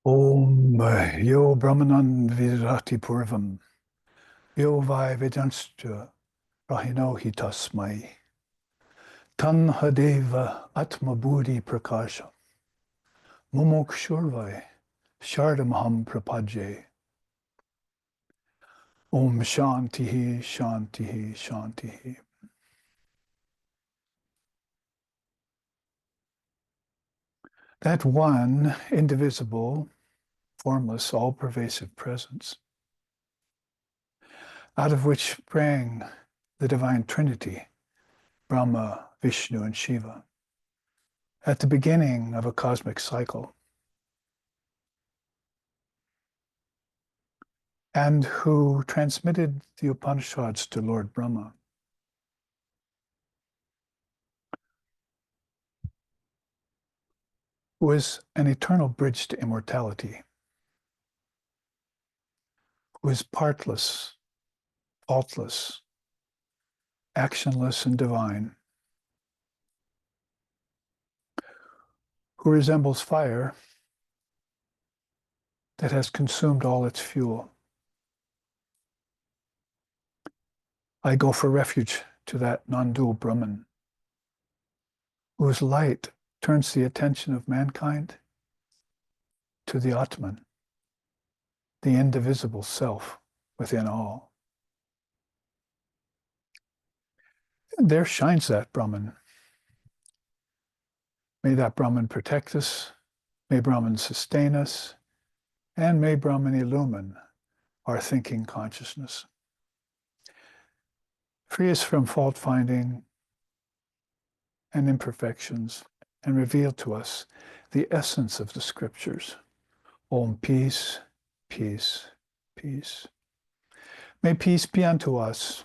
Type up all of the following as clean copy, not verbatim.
Om Yo Brahmanan Virati Purvam Yo Vai Vedanscha Rahino Hitasmai Tan Hadeva Atma Buddhi Prakasha Mumokshurvai Shardamham Prapaje Om Shantihi Shantihi Shantihi. That one, indivisible, formless, all-pervasive presence, out of which sprang the divine Trinity, Brahma, Vishnu, and Shiva, at the beginning of a cosmic cycle, and who transmitted the Upanishads to Lord Brahma. Who is an eternal bridge to immortality, who is partless, faultless, actionless, and divine, who resembles fire that has consumed all its fuel. I go for refuge to that non-dual Brahman, whose light turns the attention of mankind to the Atman, the indivisible self within all. And there shines that Brahman. May that Brahman protect us, may Brahman sustain us, and may Brahman illumine our thinking consciousness. Free us from fault-finding and imperfections, and reveal to us the essence of the scriptures. Om, peace, peace, peace. May peace be unto us,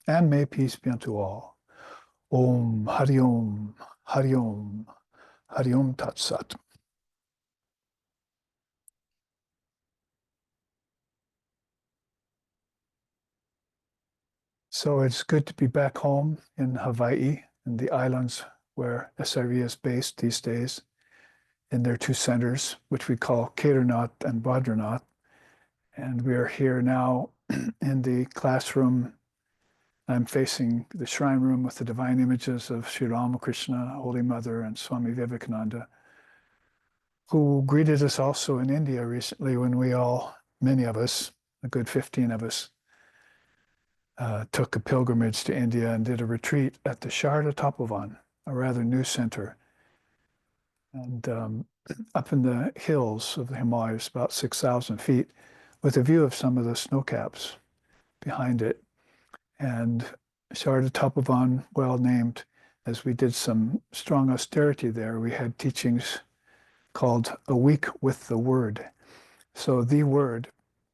and may peace be unto all. Om, Hari Om, Hari Om, Hari Om Tat Sat. So it's good to be back home in Hawaii, in the islands where SRV is based these days, in their two centers, which we call Kedarnath and Badranath. And we are here now in the classroom. I'm facing the shrine room with the divine images of Sri Ramakrishna, Holy Mother, and Swami Vivekananda, who greeted us also in India recently when we all, many of us, a good 15 of us, took a pilgrimage to India and did a retreat at the Sharda Tapovan, a rather new center. And up in the hills of the Himalayas, about 6,000 feet, with a view of some of the snow caps behind it. And Sharda Tapovan, well named, as we did some strong austerity there, we had teachings called A Week with the Word. So the word,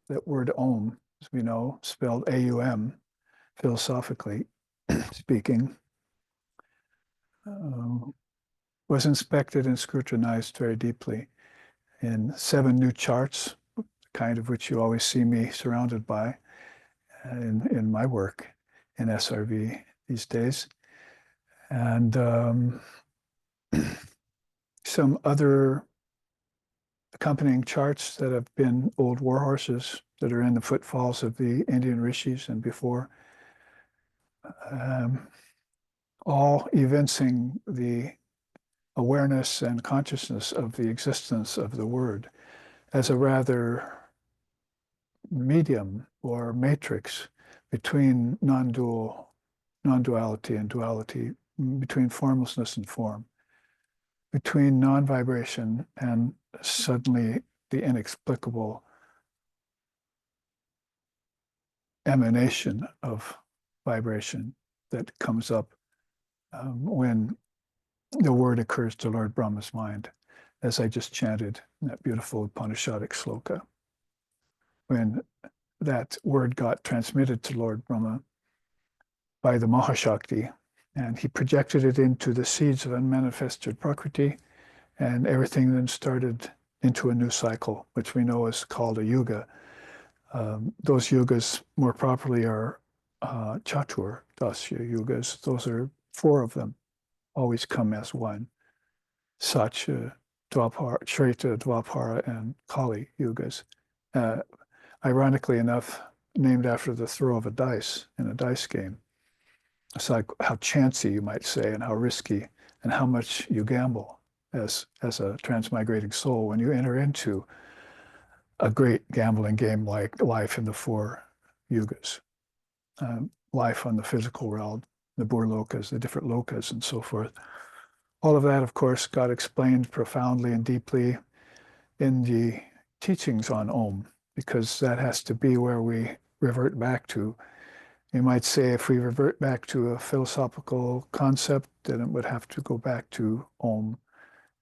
that word Om, as we know, spelled A-U-M, philosophically speaking, was inspected and scrutinized very deeply in 7 new charts, the kind of which you always see me surrounded by in my work in SRV these days. And some other accompanying charts that have been old war horses that are in the footfalls of the Indian rishis and before, all evincing the awareness and consciousness of the existence of the word as a rather medium or matrix between non-duality and duality, between formlessness and form, between non-vibration and suddenly the inexplicable emanation of vibration that comes up when the word occurs to Lord Brahma's mind, as I just chanted in that beautiful Upanishadic sloka. When that word got transmitted to Lord Brahma by the Mahashakti, and he projected it into the seeds of unmanifested Prakriti, and everything then started into a new cycle, which we know is called a yuga. Those yugas, more properly, are Chatur Dasya yugas. Those are 4 of them, always come as one. Satya, Dwapara, Treta, Dwapara, and Kali yugas. Uh, Ironically enough, named after the throw of a dice in a dice game. It's like how chancy, you might say, and how risky, and how much you gamble as a transmigrating soul when you enter into a great gambling game like life in the four yugas, life on the physical realm, the burlokas, the different lokas, and so forth. All of that, of course, got explained profoundly and deeply in the teachings on Om, because that has to be where we revert back to. You might say if we revert back to a philosophical concept, then it would have to go back to Om.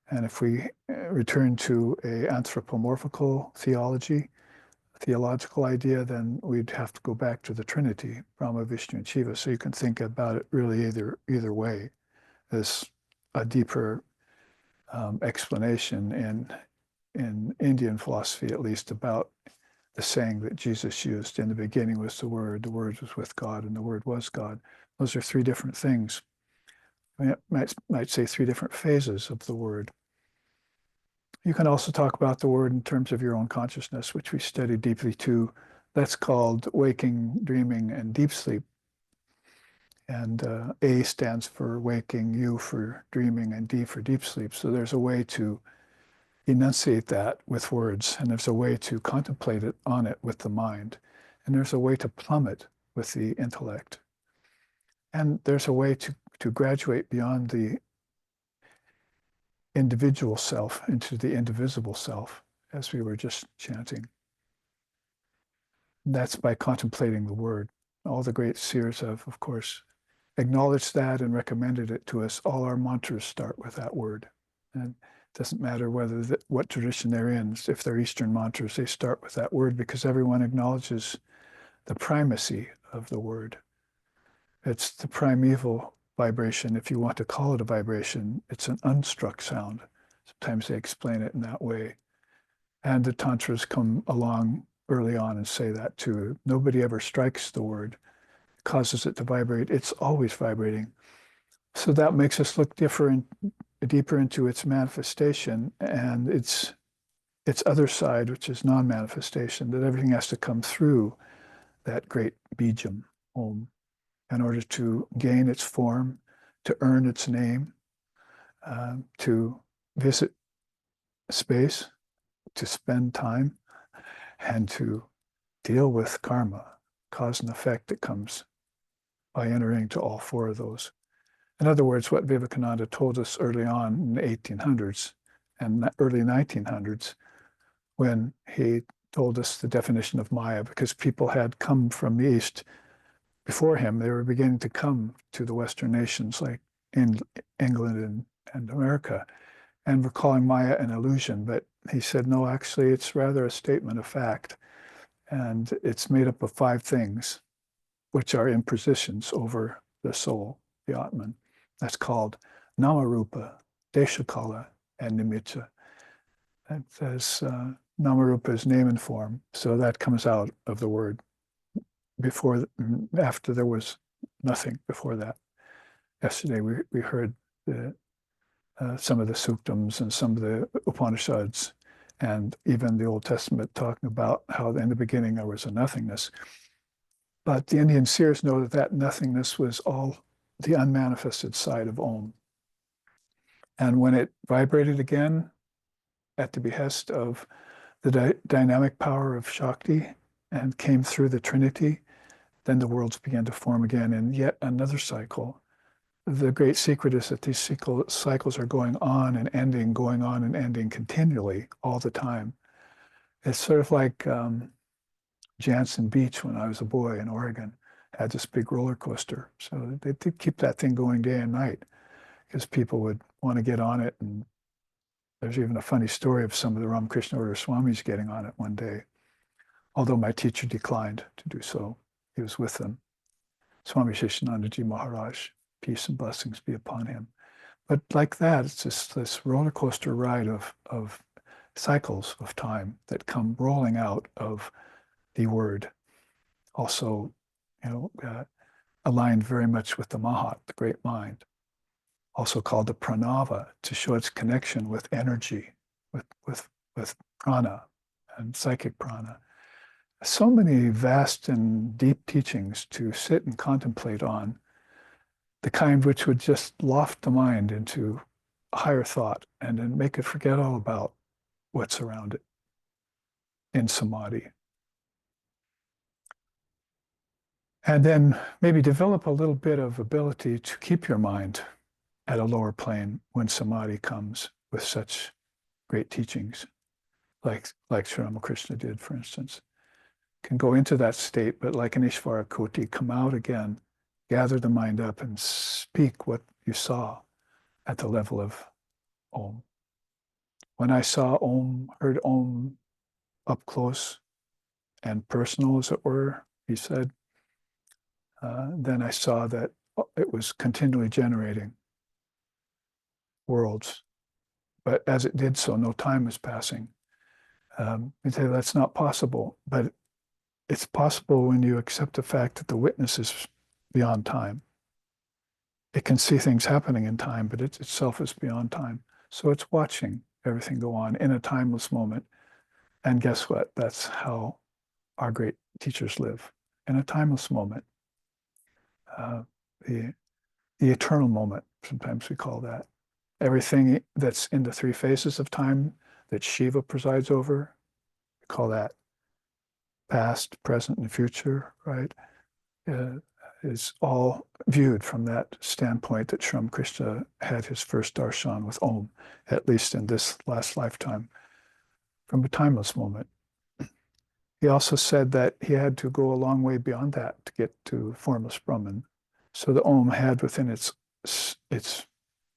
And if we return to a anthropomorphical theological idea, then we'd have to go back to the Trinity, Brahma, Vishnu, and Shiva. So you can think about it really either way. There's a deeper explanation in Indian philosophy, at least, about the saying that Jesus used, in the beginning was the Word was with God, and the Word was God. Those are three different things. I might say three different phases of the Word. You can also talk about the Word in terms of your own consciousness, which we study deeply too. That's called waking, dreaming, and deep sleep. And A stands for waking, U for dreaming, and D for deep sleep. So there's a way to enunciate that with words, and there's a way to contemplate it on it with the mind, and there's a way to plumb it with the intellect, and there's a way to graduate beyond the individual self into the indivisible self, as we were just chanting. And that's by contemplating the Word. All the great seers have, of course, acknowledged that and recommended it to us. All our mantras start with that word, and it doesn't matter what tradition they're in. If they're Eastern mantras, they start with that word because everyone acknowledges the primacy of the word. It's the primeval vibration, if you want to call it a vibration. It's an unstruck sound. Sometimes they explain it in that way. And the tantras come along early on and say that too. Nobody ever strikes the word, causes it to vibrate. It's always vibrating. So that makes us look deeper into its manifestation and its other side, which is non-manifestation, that everything has to come through that great bijam, Om, in order to gain its form, to earn its name, to visit space, to spend time, and to deal with karma, cause and effect that comes by entering to all four of those. In other words, what Vivekananda told us early on in the 1800s and early 1900s, when he told us the definition of Maya, because people had come from the East before him. They were beginning to come to the Western nations like in England and America, and were calling Maya an illusion. But he said, no, actually, it's rather a statement of fact. And it's made up of 5 things, which are impositions over the soul, the Atman. That's called Namarupa, Deshakala, and Nimitta. That says Namarupa is name and form. So that comes out of the word. After there was nothing before that. Yesterday we heard some of the suktams and some of the Upanishads and even the Old Testament talking about how in the beginning there was a nothingness. But the Indian seers know that nothingness was all the unmanifested side of Om. And when it vibrated again at the behest of the dynamic power of Shakti and came through the Trinity, then the worlds began to form again in yet another cycle. The great secret is that these cycles are going on and ending continually all the time. It's sort of like Jansen Beach when I was a boy in Oregon, had this big roller coaster. So they did keep that thing going day and night because people would want to get on it. And there's even a funny story of some of the Ramakrishna Order Swamis getting on it one day, although my teacher declined to do so. He was with them. Swami Shishanandaji Maharaj, peace and blessings be upon him. But like that, it's this roller coaster ride of cycles of time that come rolling out of the word. Also, aligned very much with the Mahat, the great mind. Also called the pranava, to show its connection with energy, with prana and psychic prana. So many vast and deep teachings to sit and contemplate on, the kind which would just loft the mind into higher thought and then make it forget all about what's around it in samadhi. And then maybe develop a little bit of ability to keep your mind at a lower plane when samadhi comes with such great teachings, like Sri Ramakrishna did, for instance. Can go into that state, but like an Ishvara Koti, come out again, gather the mind up and speak what you saw at the level of Om. When I saw Om, heard Om up close and personal, as it were, he said, then I saw that it was continually generating worlds. But as it did so, no time was passing. You say that's not possible, but it's possible when you accept the fact that the witness is beyond time. It can see things happening in time, but it itself is beyond time. So it's watching everything go on in a timeless moment. And guess what? That's how our great teachers live, in a timeless moment. The eternal moment, sometimes we call that. Everything that's in the three phases of time that Shiva presides over, we call that past, present, and future, right? Is all viewed from that standpoint that Sri Ramakrishna had his first darshan with Om, at least in this last lifetime, from a timeless moment. He also said that he had to go a long way beyond that to get to formless Brahman. So the Om had within its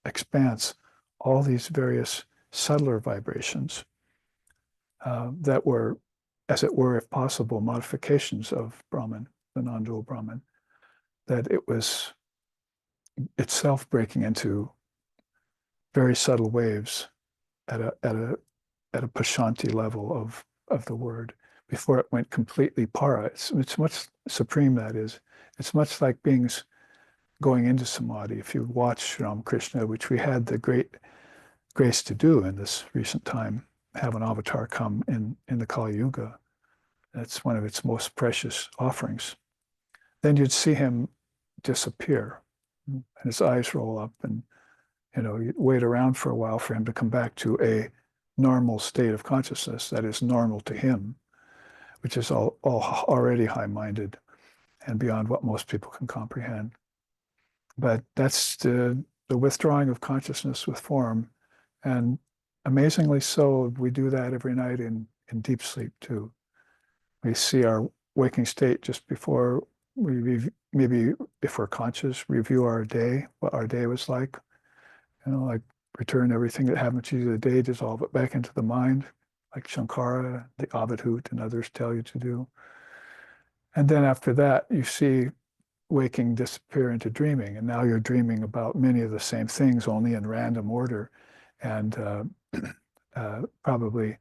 expanse all these various subtler vibrations that were, as it were, if possible, modifications of Brahman, the non-dual Brahman, that it was itself breaking into very subtle waves at a pashanti level of the word before it went completely para. It's much supreme, that is. It's much like beings going into samadhi. If you watch Ramakrishna, which we had the great grace to do in this recent time, have an avatar come in the Kali Yuga. That's one of its most precious offerings. Then you'd see him disappear and his eyes roll up, and you wait around for a while for him to come back to a normal state of consciousness that is normal to him, which is all already high-minded and beyond what most people can comprehend. But that's the withdrawing of consciousness with form. And amazingly so, we do that every night in deep sleep too. We see our waking state just before we maybe, if we're conscious, review our day, what our day was like. Like return everything that happened to you the day, dissolve it back into the mind, like Shankara, the Avadhut, and others tell you to do. And then after that, you see waking disappear into dreaming. And now you're dreaming about many of the same things, only in random order, and probably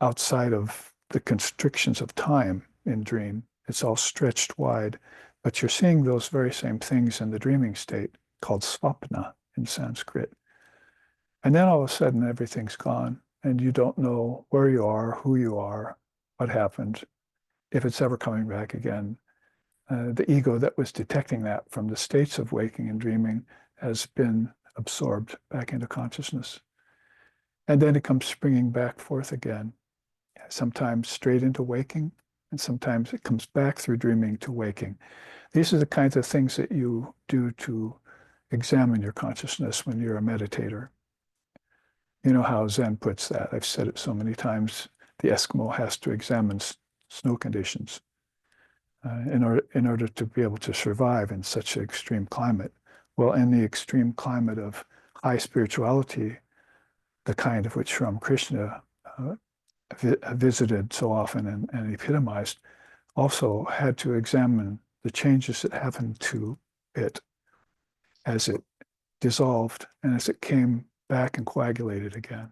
outside of the constrictions of time in dream. It's all stretched wide, but you're seeing those very same things in the dreaming state, called svapna in Sanskrit. And then all of a sudden, everything's gone, and you don't know where you are, who you are, what happened, if it's ever coming back again. The ego that was detecting that from the states of waking and dreaming has been absorbed back into consciousness. And then it comes springing back forth again, sometimes straight into waking, and sometimes it comes back through dreaming to waking. These are the kinds of things that you do to examine your consciousness when you're a meditator. You know how Zen puts that. I've said it so many times. The Eskimo has to examine snow conditions in order to be able to survive in such an extreme climate. Well, in the extreme climate of high spirituality, the kind of which Ramakrishna visited so often and epitomized, also had to examine the changes that happened to it as it dissolved and as it came back and coagulated again.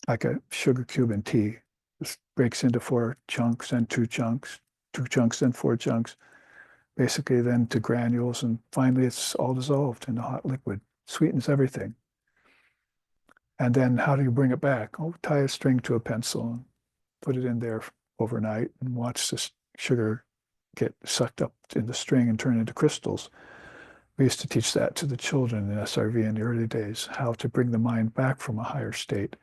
Like a sugar cube in tea. It breaks into 4 chunks and 2 chunks, 2 chunks and 4 chunks, basically then to granules, and finally it's all dissolved in the hot liquid. Sweetens everything. And then how do you bring it back? Oh, tie a string to a pencil and put it in there overnight and watch the sugar get sucked up in the string and turn into crystals. We used to teach that to the children in SRV in the early days, how to bring the mind back from a higher state.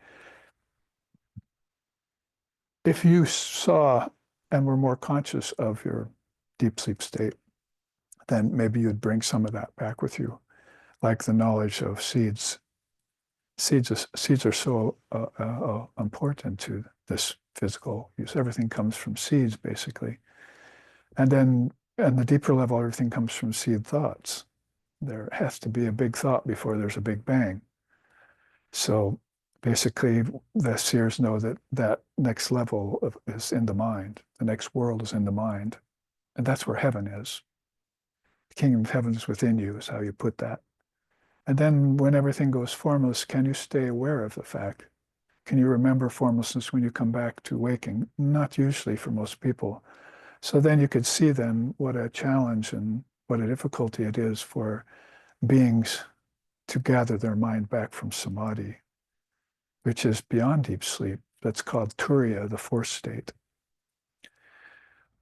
If you saw and were more conscious of your deep sleep state, then maybe you'd bring some of that back with you, like the knowledge of seeds. Seeds are so important to this physical use. Everything comes from seeds, basically. And then, at the deeper level, everything comes from seed thoughts. There has to be a big thought before there's a big bang. So basically, the seers know that that next level is in the mind. The next world is in the mind. And that's where heaven is. The kingdom of heaven is within you, is how you put that. And then when everything goes formless, can you stay aware of the fact? Can you remember formlessness when you come back to waking? Not usually for most people. So then you could see then what a challenge and what a difficulty it is for beings to gather their mind back from samadhi, which is beyond deep sleep. That's called turiya, the fourth state.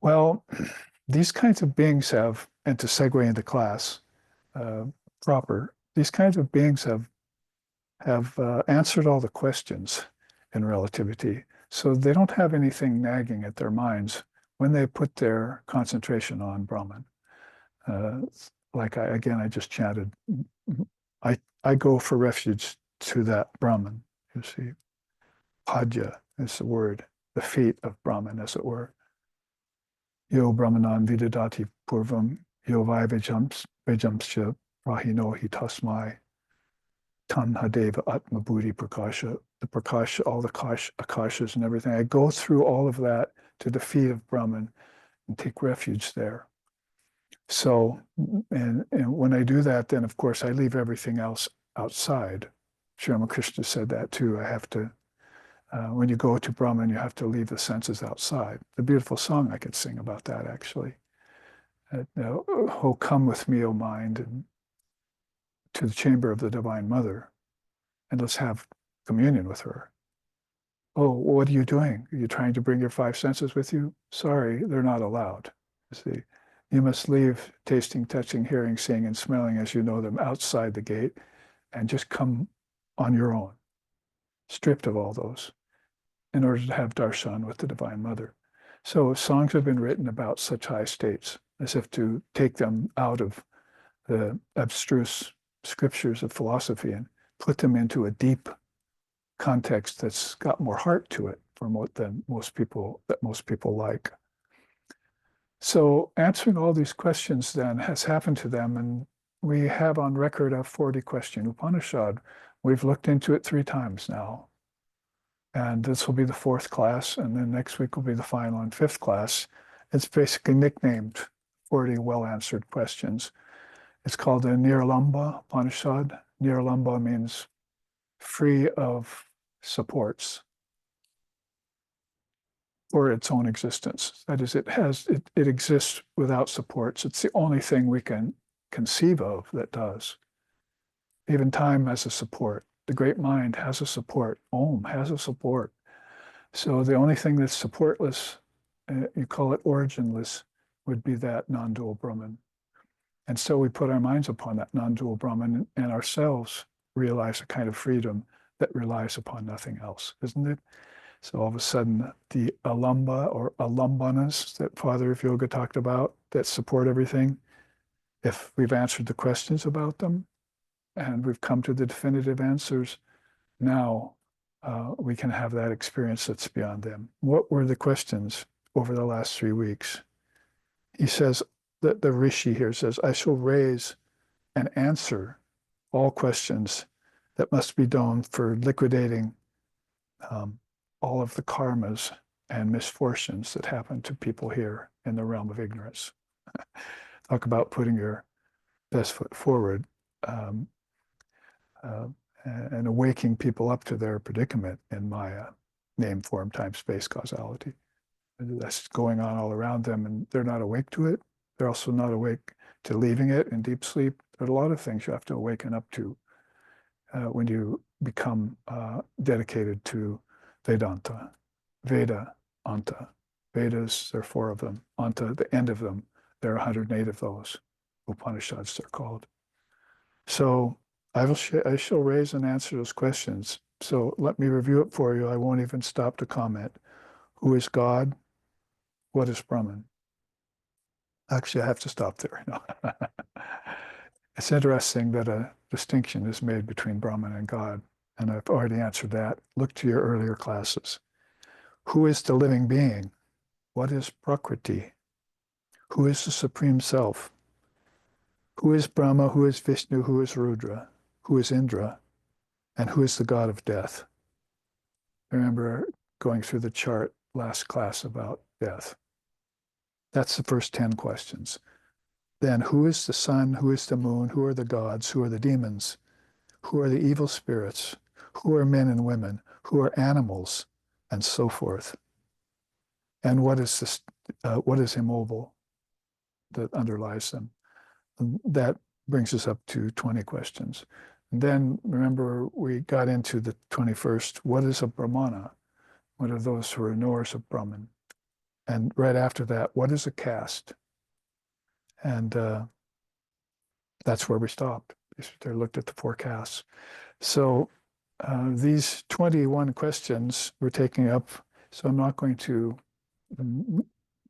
Well, these kinds of beings have, and to segue into class proper, these kinds of beings have answered all the questions in relativity. So they don't have anything nagging at their minds when they put their concentration on Brahman. Like I just chanted, I go for refuge to that Brahman. You see, Padya is the word, the feet of Brahman, as it were. Yo Brahmanan vidadati purvam, yo vai vejamscha prahino hitasmai, tanhadeva atma buddhi prakasha, the prakasha, all the akashas and everything. I go through all of that to the feet of Brahman and take refuge there. So, and when I do that, then of course I leave everything else outside. Sri Ramakrishna said that too. I have to, when you go to Brahman, you have to leave the senses outside. The beautiful song I could sing about that actually. Oh, come with me, O mind, and to the chamber of the Divine Mother, and let's have communion with her. Oh, what are you doing? Are you trying to bring your five senses with you? Sorry, they're not allowed. You see, you must leave tasting, touching, hearing, seeing, and smelling as you know them outside the gate and just come on your own, stripped of all those, in order to have darshan with the Divine Mother. So songs have been written about such high states, as if to take them out of the abstruse scriptures of philosophy and put them into a deep context that's got more heart to it than most people like. So answering all these questions then has happened to them, and we have on record a 40-question Upanishad. We've looked into it 3 times now. And this will be the 4th class, and then next week will be the final and 5th class. It's basically nicknamed 40 well-answered questions. It's called the Niralamba Upanishad. Niralamba means free of supports for its own existence. That is, it exists without supports. It's the only thing we can conceive of that does. Even time has a support. The great mind has a support. Om has a support. So the only thing that's supportless, you call it originless, would be that non-dual Brahman. And so we put our minds upon that non-dual Brahman and ourselves realize a kind of freedom that relies upon nothing else, isn't it? So all of a sudden, the alamba or alambanas that Father of Yoga talked about that support everything, if we've answered the questions about them and we've come to the definitive answers, now we can have that experience that's beyond them. What were the questions over the last 3 weeks? He says, that the Rishi here says, I shall raise and answer all questions that must be done for liquidating all of the karmas and misfortunes that happen to people here in the realm of ignorance. Talk about putting your best foot forward and awaking people up to their predicament in Maya, name, form, time, space, causality. That's going on all around them, and they're not awake to it. They're also not awake to leaving it in deep sleep. There are a lot of things you have to awaken up to when you become dedicated to Vedanta. Veda, Anta. Vedas, there are 4 of them. Anta, the end of them, there are 108 of those. Upanishads, they're called. So I shall raise and answer those questions. So let me review it for you. I won't even stop to comment. Who is God? What is Brahman? Actually, I have to stop there. No. It's interesting that a distinction is made between Brahman and God, and I've already answered that. Look to your earlier classes. Who is the living being? What is Prakriti? Who is the Supreme Self? Who is Brahma? Who is Vishnu? Who is Rudra? Who is Indra? And who is the god of death? I remember going through the chart last class about death. That's the first 10 questions. Then who is the sun? Who is the moon? Who are the gods? Who are the demons? Who are the evil spirits? Who are men and women? Who are animals? And so forth. And what is this? What is immobile that underlies them? And that brings us up to 20 questions. And then remember, we got into the 21st. What is a Brahmana? What are those who are knowers of Brahman? And right after that, what is a caste? And that's where we stopped. They looked at the 4 castes. So these 21 questions we're taking up, so I'm not going to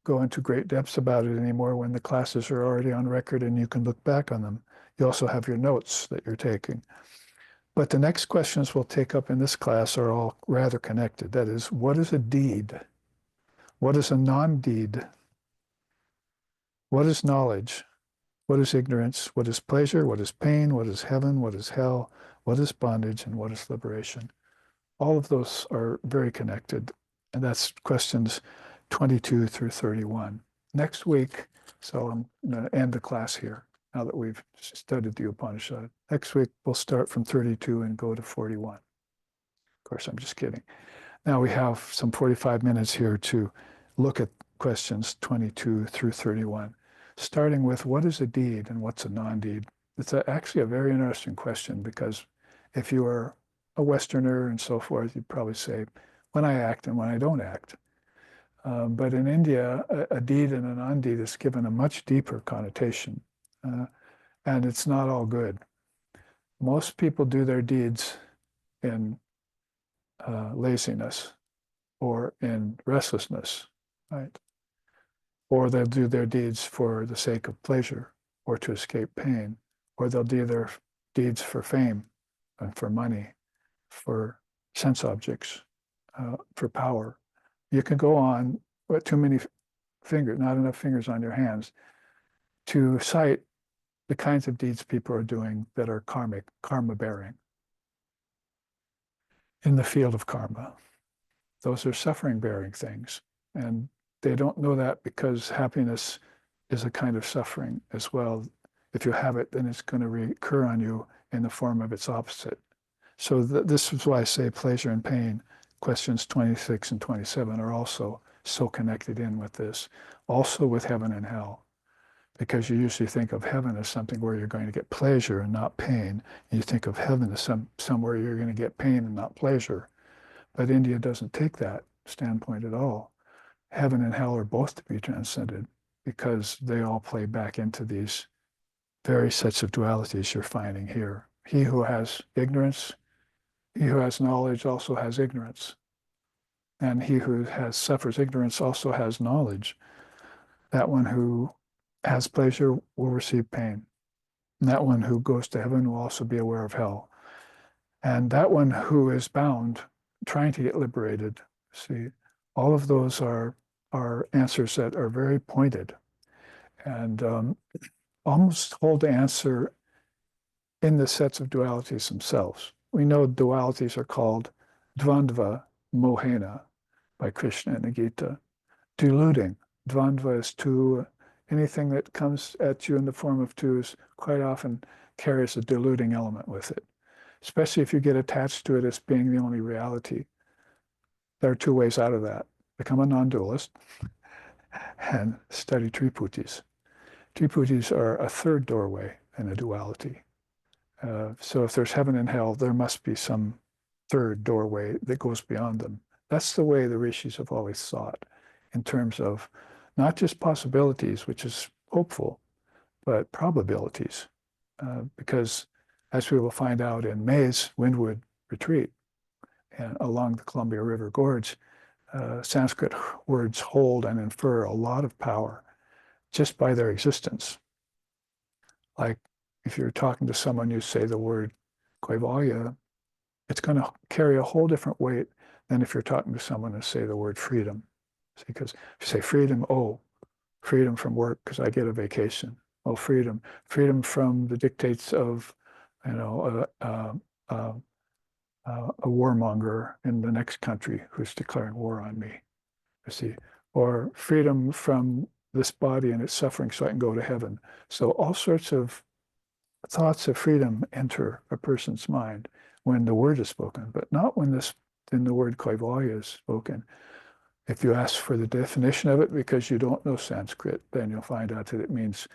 go into great depths about it anymore when the classes are already on record and you can look back on them. You also have your notes that you're taking. But the next questions we'll take up in this class are all rather connected. That is, what is a deed? What is a non-deed? What is knowledge? What is ignorance? What is pleasure? What is pain? What is heaven? What is hell? What is bondage? And what is liberation? All of those are very connected. And that's questions 22 through 31. Next week, so I'm going to end the class here now that we've studied the Upanishad. Next week, we'll start from 32 and go to 41. Of course, I'm just kidding. Now we have some 45 minutes here to look at questions 22 through 31, starting with what is a deed and what's a non-deed? It's actually a very interesting question because if you are a Westerner and so forth, you'd probably say, when I act and when I don't act. But in India, a deed and a non-deed is given a much deeper connotation. And it's not all good. Most people do their deeds in laziness or in restlessness, right? Or they'll do their deeds for the sake of pleasure or to escape pain, or they'll do their deeds for fame and for money, for sense objects, for power. You can go on, but too many fingers, not enough fingers on your hands, to cite the kinds of deeds people are doing that are karmic, karma-bearing in the field of karma. Those are suffering-bearing things. And they don't know that because happiness is a kind of suffering as well. If you have it, then it's going to recur on you in the form of its opposite. So this is why I say pleasure and pain. Questions 26 and 27 are also so connected in with this. Also with heaven and hell. Because you usually think of heaven as something where you're going to get pleasure and not pain. And you think of heaven as somewhere you're going to get pain and not pleasure. But India doesn't take that standpoint at all. Heaven and hell are both to be transcended because they all play back into these very sets of dualities you're finding here. He who has ignorance, he who has knowledge also has ignorance. And he who suffers ignorance also has knowledge. That one who has pleasure will receive pain. And that one who goes to heaven will also be aware of hell. And that one who is bound, trying to get liberated, see, all of those are answers that are very pointed and almost hold the answer in the sets of dualities themselves. We know dualities are called dvandva mohena by Krishna in the Gita. Deluding. Dvandva is two. Anything that comes at you in the form of twos quite often carries a deluding element with it, especially if you get attached to it as being the only reality. There are 2 ways out of that. Become a non-dualist and study Triputis. Triputis are a third doorway in a duality. So if there's heaven and hell, there must be some third doorway that goes beyond them. That's the way the rishis have always thought in terms of not just possibilities, which is hopeful, but probabilities. Because as we will find out in May's Windward Retreat and along the Columbia River Gorge, Sanskrit words hold and infer a lot of power just by their existence. Like if you're talking to someone, you say the word Kaivalya, it's going to carry a whole different weight than if you're talking to someone and say the word freedom. Because if you say freedom, oh, freedom from work because I get a vacation. Oh, freedom from the dictates of, you know, a warmonger in the next country who's declaring war on me. You see, or freedom from this body and its suffering so I can go to heaven. So all sorts of thoughts of freedom enter a person's mind when the word is spoken, but not when the word Kaivalya is spoken. If you ask for the definition of it because you don't know Sanskrit, then you'll find out that it means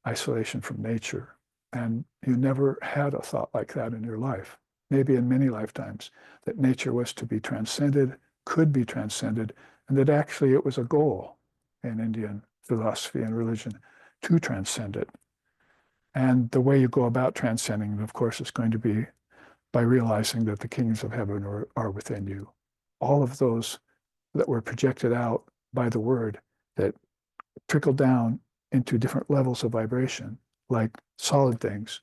isolation from nature. And you never had a thought like that in your life, maybe in many lifetimes, that nature was to be transcended, could be transcended, and that actually it was a goal in Indian philosophy and religion to transcend it. And the way you go about transcending, of course, is going to be by realizing that the kingdoms of heaven are within you. All of those that were projected out by the word that trickle down into different levels of vibration, like solid things,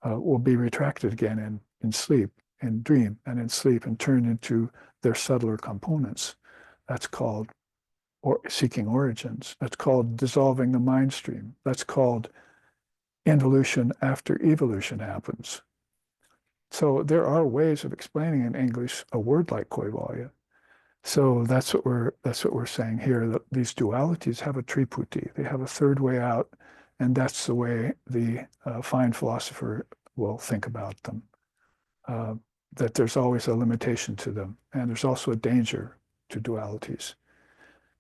will be retracted again in sleep, in dream, and in sleep, and turned into their subtler components. That's called seeking origins. That's called dissolving the mind stream. That's called involution after evolution happens. So there are ways of explaining in English a word like Kaivalya. So that's what we're saying here, that these dualities have a triputi. They have a third way out, and that's the way the fine philosopher will think about them. That there's always a limitation to them, and there's also a danger to dualities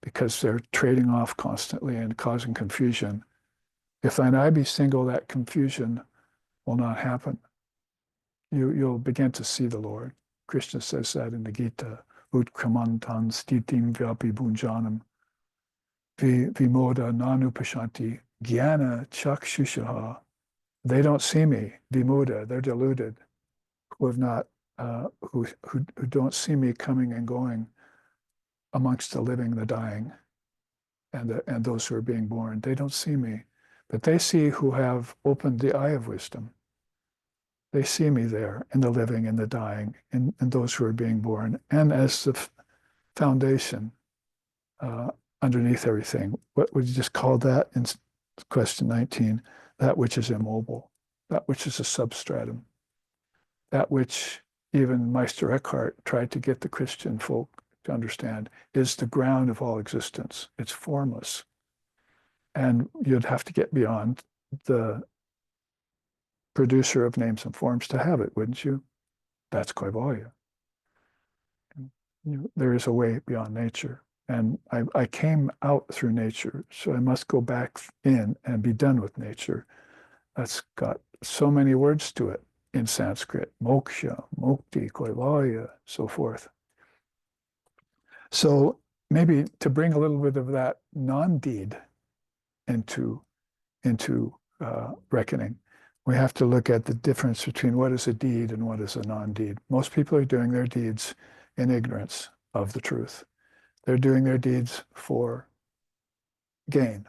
because they're trading off constantly and causing confusion. If thine eye be single, that confusion will not happen. You'll begin to see the Lord. Krishna says that in the Gita. Utkramantan stitim vyapi bhunjanam vimoda nanupashanti jnana chakshushaha. They don't see me, vimoda, they're deluded, who have not, who don't see me coming and going amongst the living, the dying, and those who are being born. They don't see me, but they see who have opened the eye of wisdom. They see me there in the living and the dying, and those who are being born, and as the foundation underneath everything. What would you just call that in question 19? That which is immobile, that which is a substratum, that which even Meister Eckhart tried to get the Christian folk to understand is the ground of all existence. It's formless. And you'd have to get beyond the producer of names and forms to have it, wouldn't you? That's Kaivalya. There is a way beyond nature. And I came out through nature, so I must go back in and be done with nature. That's got so many words to it in Sanskrit: moksha, mukti, kaivalya, so forth. So maybe to bring a little bit of that non-deed into reckoning, we have to look at the difference between what is a deed and what is a non-deed. Most people are doing their deeds in ignorance of the truth. They're doing their deeds for gain,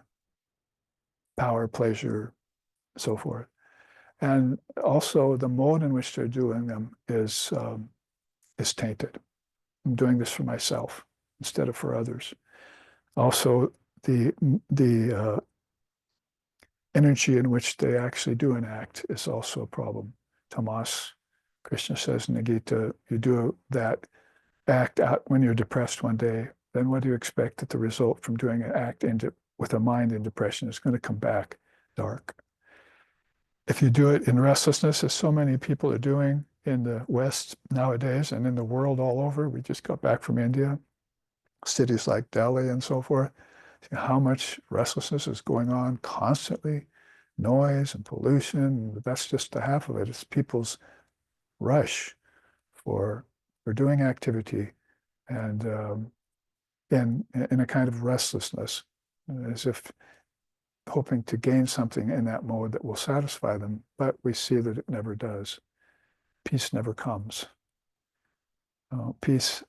power, pleasure, so forth. And also the mode in which they're doing them is tainted. I'm doing this for myself instead of for others. Also, the energy in which they actually do an act is also a problem. Tamas, Krishna says in the Gita, you do that act out when you're depressed one day, then what do you expect that the result from doing an act with a mind in depression is going to come back dark? If you do it in restlessness, as so many people are doing in the West nowadays and in the world all over, we just got back from India, cities like Delhi and so forth, how much restlessness is going on constantly. noise and pollution. But that's just the half of it. It's people's rush for doing activity and in a kind of restlessness, as if hoping to gain something in that mode that will satisfy them. But we see that it never does. Peace never comes. Peace,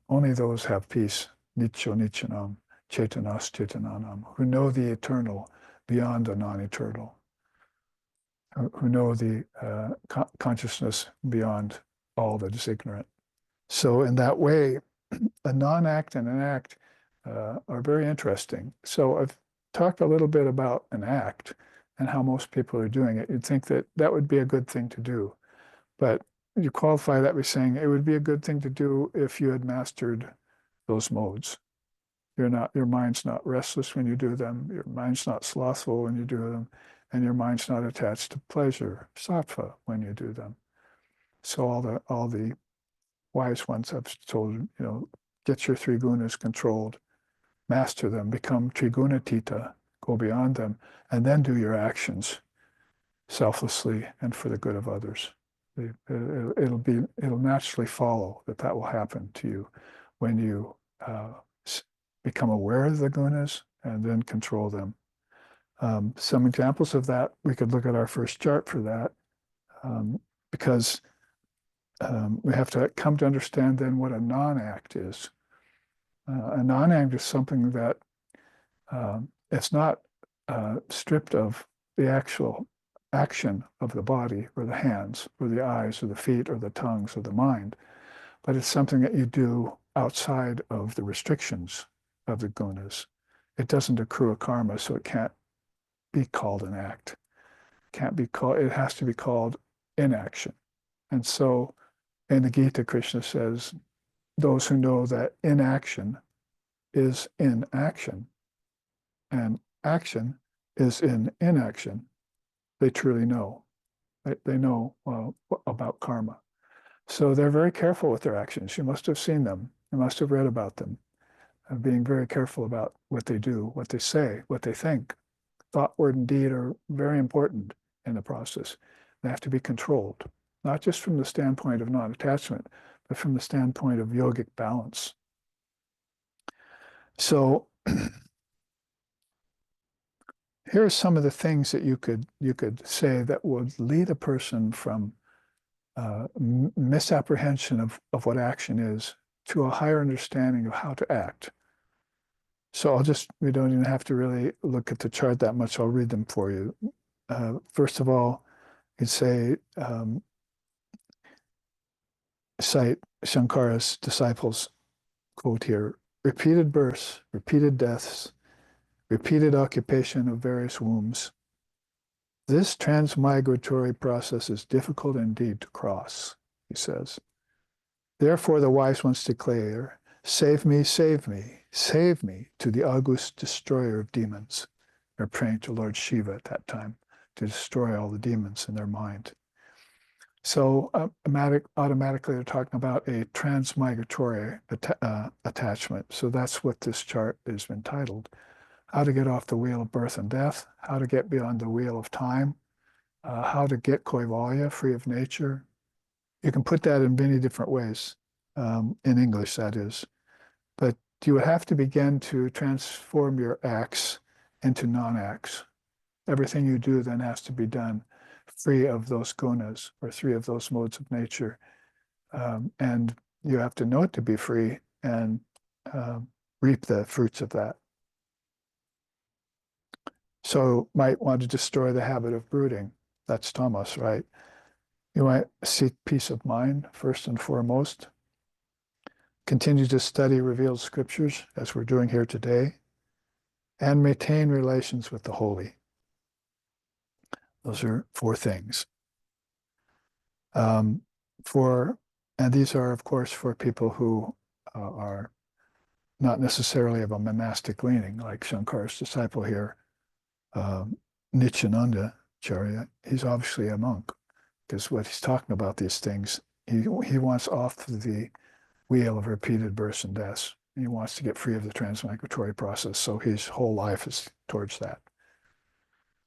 only those have peace, nicho nichanam, chetanas chetananam, who know the eternal beyond the non-eternal, who know the consciousness beyond all that is ignorant. So in that way, a non-act and an act are very interesting. So I've talked a little bit about an act and how most people are doing it. You'd think that that would be a good thing to do. But you qualify that by saying it would be a good thing to do if you had mastered those modes. Your mind's not restless when you do them, your mind's not slothful when you do them, and your mind's not attached to pleasure, sattva, when you do them. So all the wise ones have told, get your three gunas controlled, master them, become trigunatita, go beyond them, and then do your actions selflessly and for the good of others. It'll naturally follow that will happen to you when you become aware of the gunas and then control them. Some examples of that, we could look at our first chart for that, because we have to come to understand then what a non-act is. A non-act is something that it's not stripped of the actual action of the body or the hands or the eyes or the feet or the tongues or the mind, but it's something that you do outside of the restrictions of the gunas. It doesn't accrue a karma, so it can't be called an act. It has to be called inaction. And so in the Gita, Krishna says, those who know that inaction is in action and action is in inaction, they truly know. They know about karma. So they're very careful with their actions. You must have seen them. You must have read about them. Being very careful about what they do, what they say, what they think. Thought, word, and deed are very important in the process. They have to be controlled, not just from the standpoint of non-attachment, but from the standpoint of yogic balance. So here are some of the things that you could say that would lead a person from misapprehension of what action is to a higher understanding of how to act. So we don't even have to really look at the chart that much. I'll read them for you. First of all, you'd say, cite Shankara's disciples' quote here: repeated births, repeated deaths, repeated occupation of various wombs. This transmigratory process is difficult indeed to cross, he says. Therefore, the wise ones declare, save me, save me, save me, to the august destroyer of demons. They're praying to Lord Shiva at that time to destroy all the demons in their mind. So automatically they're talking about a transmigratory attachment. So that's what this chart has been titled. How to get off the wheel of birth and death, how to get beyond the wheel of time, how to get kaivalya, free of nature. You can put that in many different ways, in English, that is. But you would have to begin to transform your acts into non-acts. Everything you do then has to be done free of those gunas or free of those modes of nature. And you have to know it to be free and reap the fruits of that. So might want to destroy the habit of brooding. That's tamas, right? You might seek peace of mind first and foremost. Continue to study revealed scriptures, as we're doing here today, and maintain relations with the holy. Those are 4 things. And these are, of course, for people who are not necessarily of a monastic leaning, like Shankara's disciple here, Nityananda Acharya. He's obviously a monk, because what he's talking about these things, he wants off the wheel of repeated births and deaths. He wants to get free of the transmigratory process, so his whole life is towards that.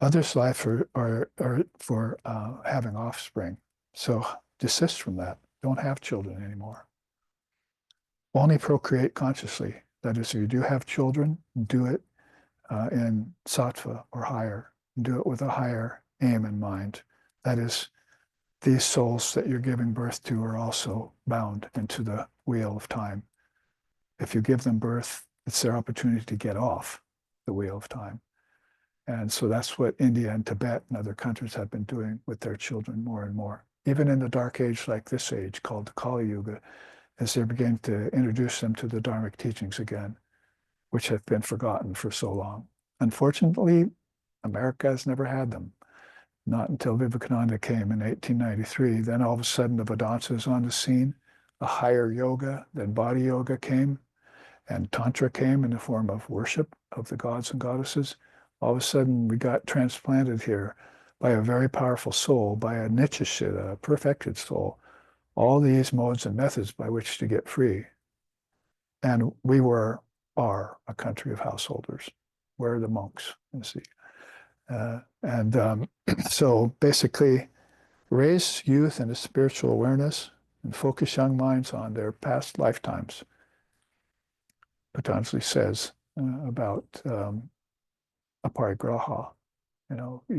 Others' life are for having offspring. So desist from that. Don't have children anymore. Only procreate consciously. That is, if you do have children, do it in sattva or higher. Do it with a higher aim in mind. That is, these souls that you're giving birth to are also bound into the wheel of time. If you give them birth, it's their opportunity to get off the wheel of time. And so that's what India and Tibet and other countries have been doing with their children more and more. Even in the dark age like this age called the Kali Yuga, as they're beginning to introduce them to the Dharmic teachings again, which have been forgotten for so long. Unfortunately, America has never had them. Not until Vivekananda came in 1893. Then all of a sudden the Vedanta is on the scene. A higher yoga than body yoga came, and Tantra came in the form of worship of the gods and goddesses. All of a sudden we got transplanted here by a very powerful soul, by a Nityasiddha, a perfected soul, all these modes and methods by which to get free. And we are a country of householders. We're the monks, you see. So basically, raise youth into spiritual awareness and focus young minds on their past lifetimes. Patanjali says about aparigraha.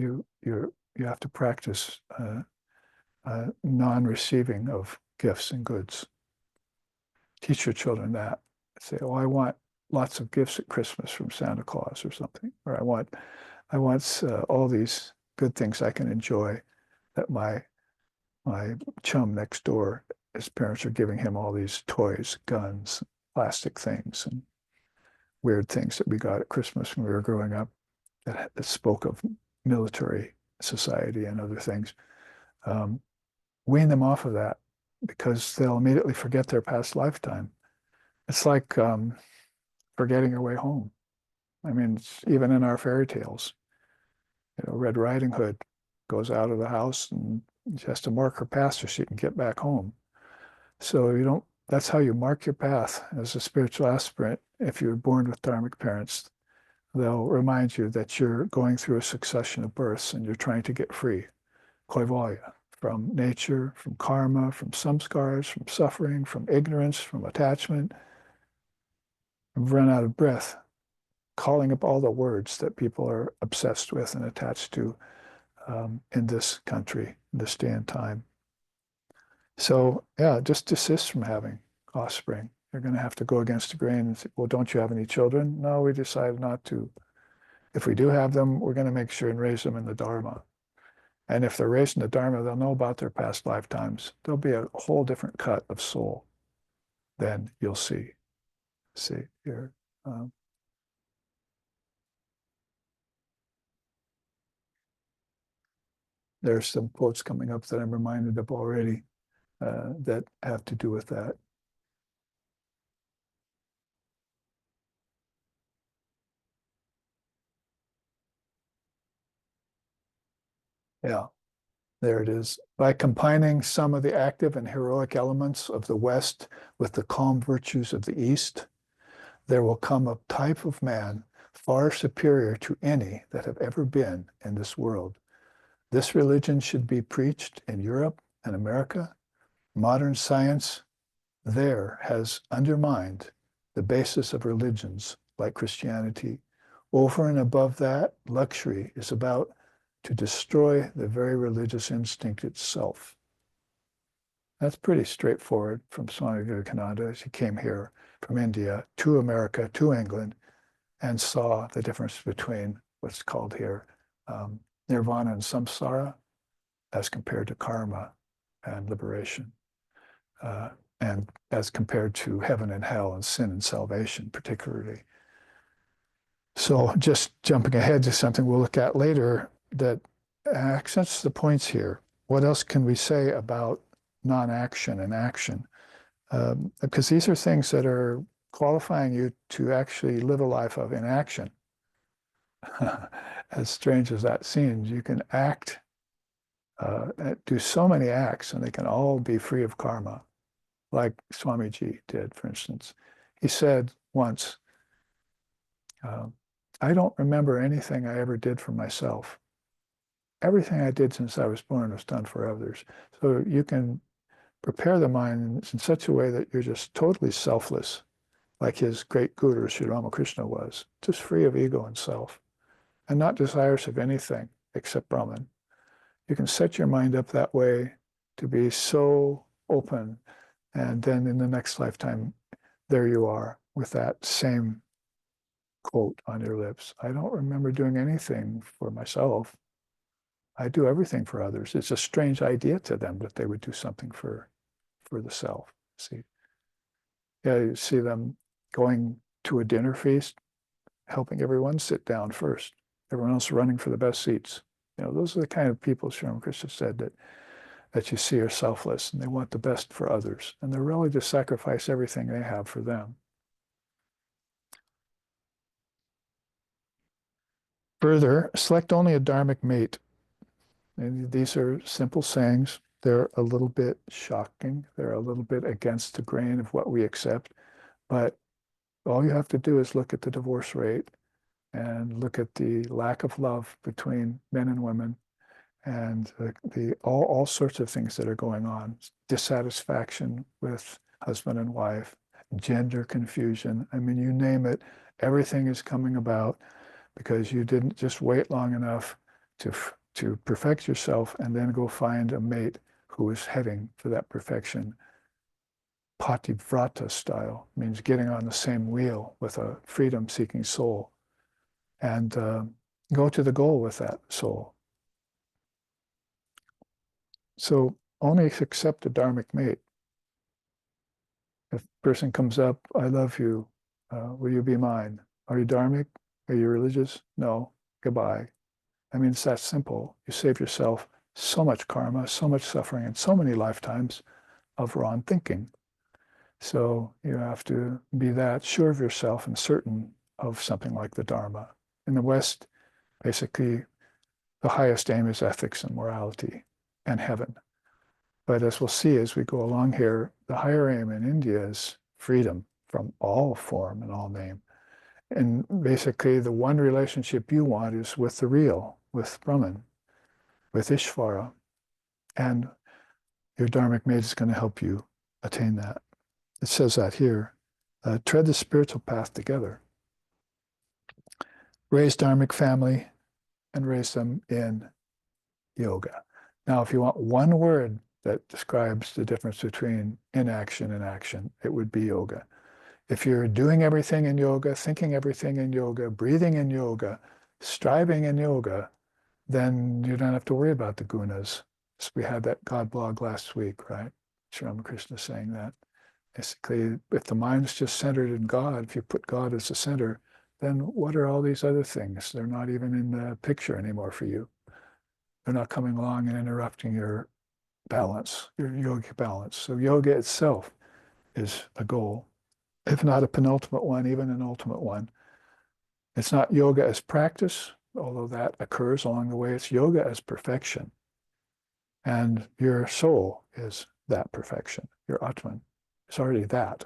You have to practice non-receiving of gifts and goods. Teach your children that. Say, oh, I want lots of gifts at Christmas from Santa Claus or something, or I want all these good things I can enjoy that my chum next door, his parents are giving him all these toys, guns, plastic things, and weird things that we got at Christmas when we were growing up that spoke of military society and other things. Wean them off of that because they'll immediately forget their past lifetime. It's like forgetting your way home. I mean, even in our fairy tales, Red Riding Hood goes out of the house and she has to mark her path so she can get back home. So that's how you mark your path as a spiritual aspirant. If you're born with dharmic parents, they'll remind you that you're going through a succession of births and you're trying to get free, koivalya, from nature, from karma, from samskaras, from suffering, from ignorance, from attachment. I've run out of breath calling up all the words that people are obsessed with and attached to in this country, this day and time. So yeah, just desist from having offspring. You're going to have to go against the grain and say, well, don't you have any children? No, we decided not to. If we do have them, we're going to make sure and raise them in the Dharma. And if they're raised in the Dharma, they'll know about their past lifetimes. There'll be a whole different cut of soul than you'll see. See here. There's some quotes coming up that I'm reminded of already that have to do with that. Yeah, there it is. By combining some of the active and heroic elements of the West with the calm virtues of the East, there will come a type of man far superior to any that have ever been in this world. This religion should be preached in Europe and America. Modern science there has undermined the basis of religions like Christianity. Over and above that, luxury is about to destroy the very religious instinct itself. That's pretty straightforward from Swami Vivekananda as he came here from India to America, to England, and saw the difference between what's called here nirvana and samsara as compared to karma and liberation, and as compared to heaven and hell and sin and salvation particularly. So just jumping ahead to something we'll look at later that accents the points here. What else can we say about non-action and action? Because these are things that are qualifying you to actually live a life of inaction. As strange as that seems, you can act, do so many acts, and they can all be free of karma, like Swamiji did, for instance. He said once, I don't remember anything I ever did for myself. everything I did since I was born was done for others. So you can prepare the mind in such a way that you're just totally selfless, like his great guru, Sri Ramakrishna was, just free of ego and self, and not desirous of anything except Brahman. You can set your mind up that way to be so open, and then in the next lifetime, there you are with that same quote on your lips. I don't remember doing anything for myself. I do everything for others. It's a strange idea to them that they would do something for the self. See, yeah, you see them going to a dinner feast, helping everyone sit down first, everyone else running for the best seats. You know, those are the kind of people, Sri Ramakrishna said, that you see are selfless and they want the best for others. And they're willing to sacrifice everything they have for them. Further, select only a dharmic mate. And these are simple sayings. They're a little bit shocking. They're a little bit against the grain of what we accept. But all you have to do is look at the divorce rate and look at the lack of love between men and women and all sorts of things that are going on. Dissatisfaction with husband and wife, gender confusion. I mean, you name it, everything is coming about because you didn't just wait long enough to perfect yourself and then go find a mate who is heading for that perfection. Pativrata style means getting on the same wheel with a freedom-seeking soul and go to the goal with that soul. So only accept a dharmic mate. If a person comes up, I love you, will you be mine? Are you dharmic? Are you religious? No, goodbye. I mean, it's that simple. You save yourself so much karma, so much suffering, and so many lifetimes of wrong thinking. So you have to be that sure of yourself and certain of something like the Dharma. In the West, basically, the highest aim is ethics and morality and heaven. But as we'll see as we go along here, the higher aim in India is freedom from all form and all name. And basically, the one relationship you want is with the real, with Brahman, with Ishvara. And your dharmic mate is going to help you attain that. It says that here. Tread the spiritual path together. Raise dharmic family and raise them in yoga. Now, if you want one word that describes the difference between inaction and action, it would be yoga. If you're doing everything in yoga, thinking everything in yoga, breathing in yoga, striving in yoga, then you don't have to worry about the gunas. So we had that God blog last week, right? Sri Ramakrishna saying that. Basically, if the mind's just centered in God, if you put God as the center, then what are all these other things? They're not even in the picture anymore for you. They're not coming along and interrupting your balance, your yogic balance. So yoga itself is a goal, if not a penultimate one, even an ultimate one. It's not yoga as practice, although that occurs along the way. It's yoga as perfection. And your soul is that perfection. Your Atman is already that.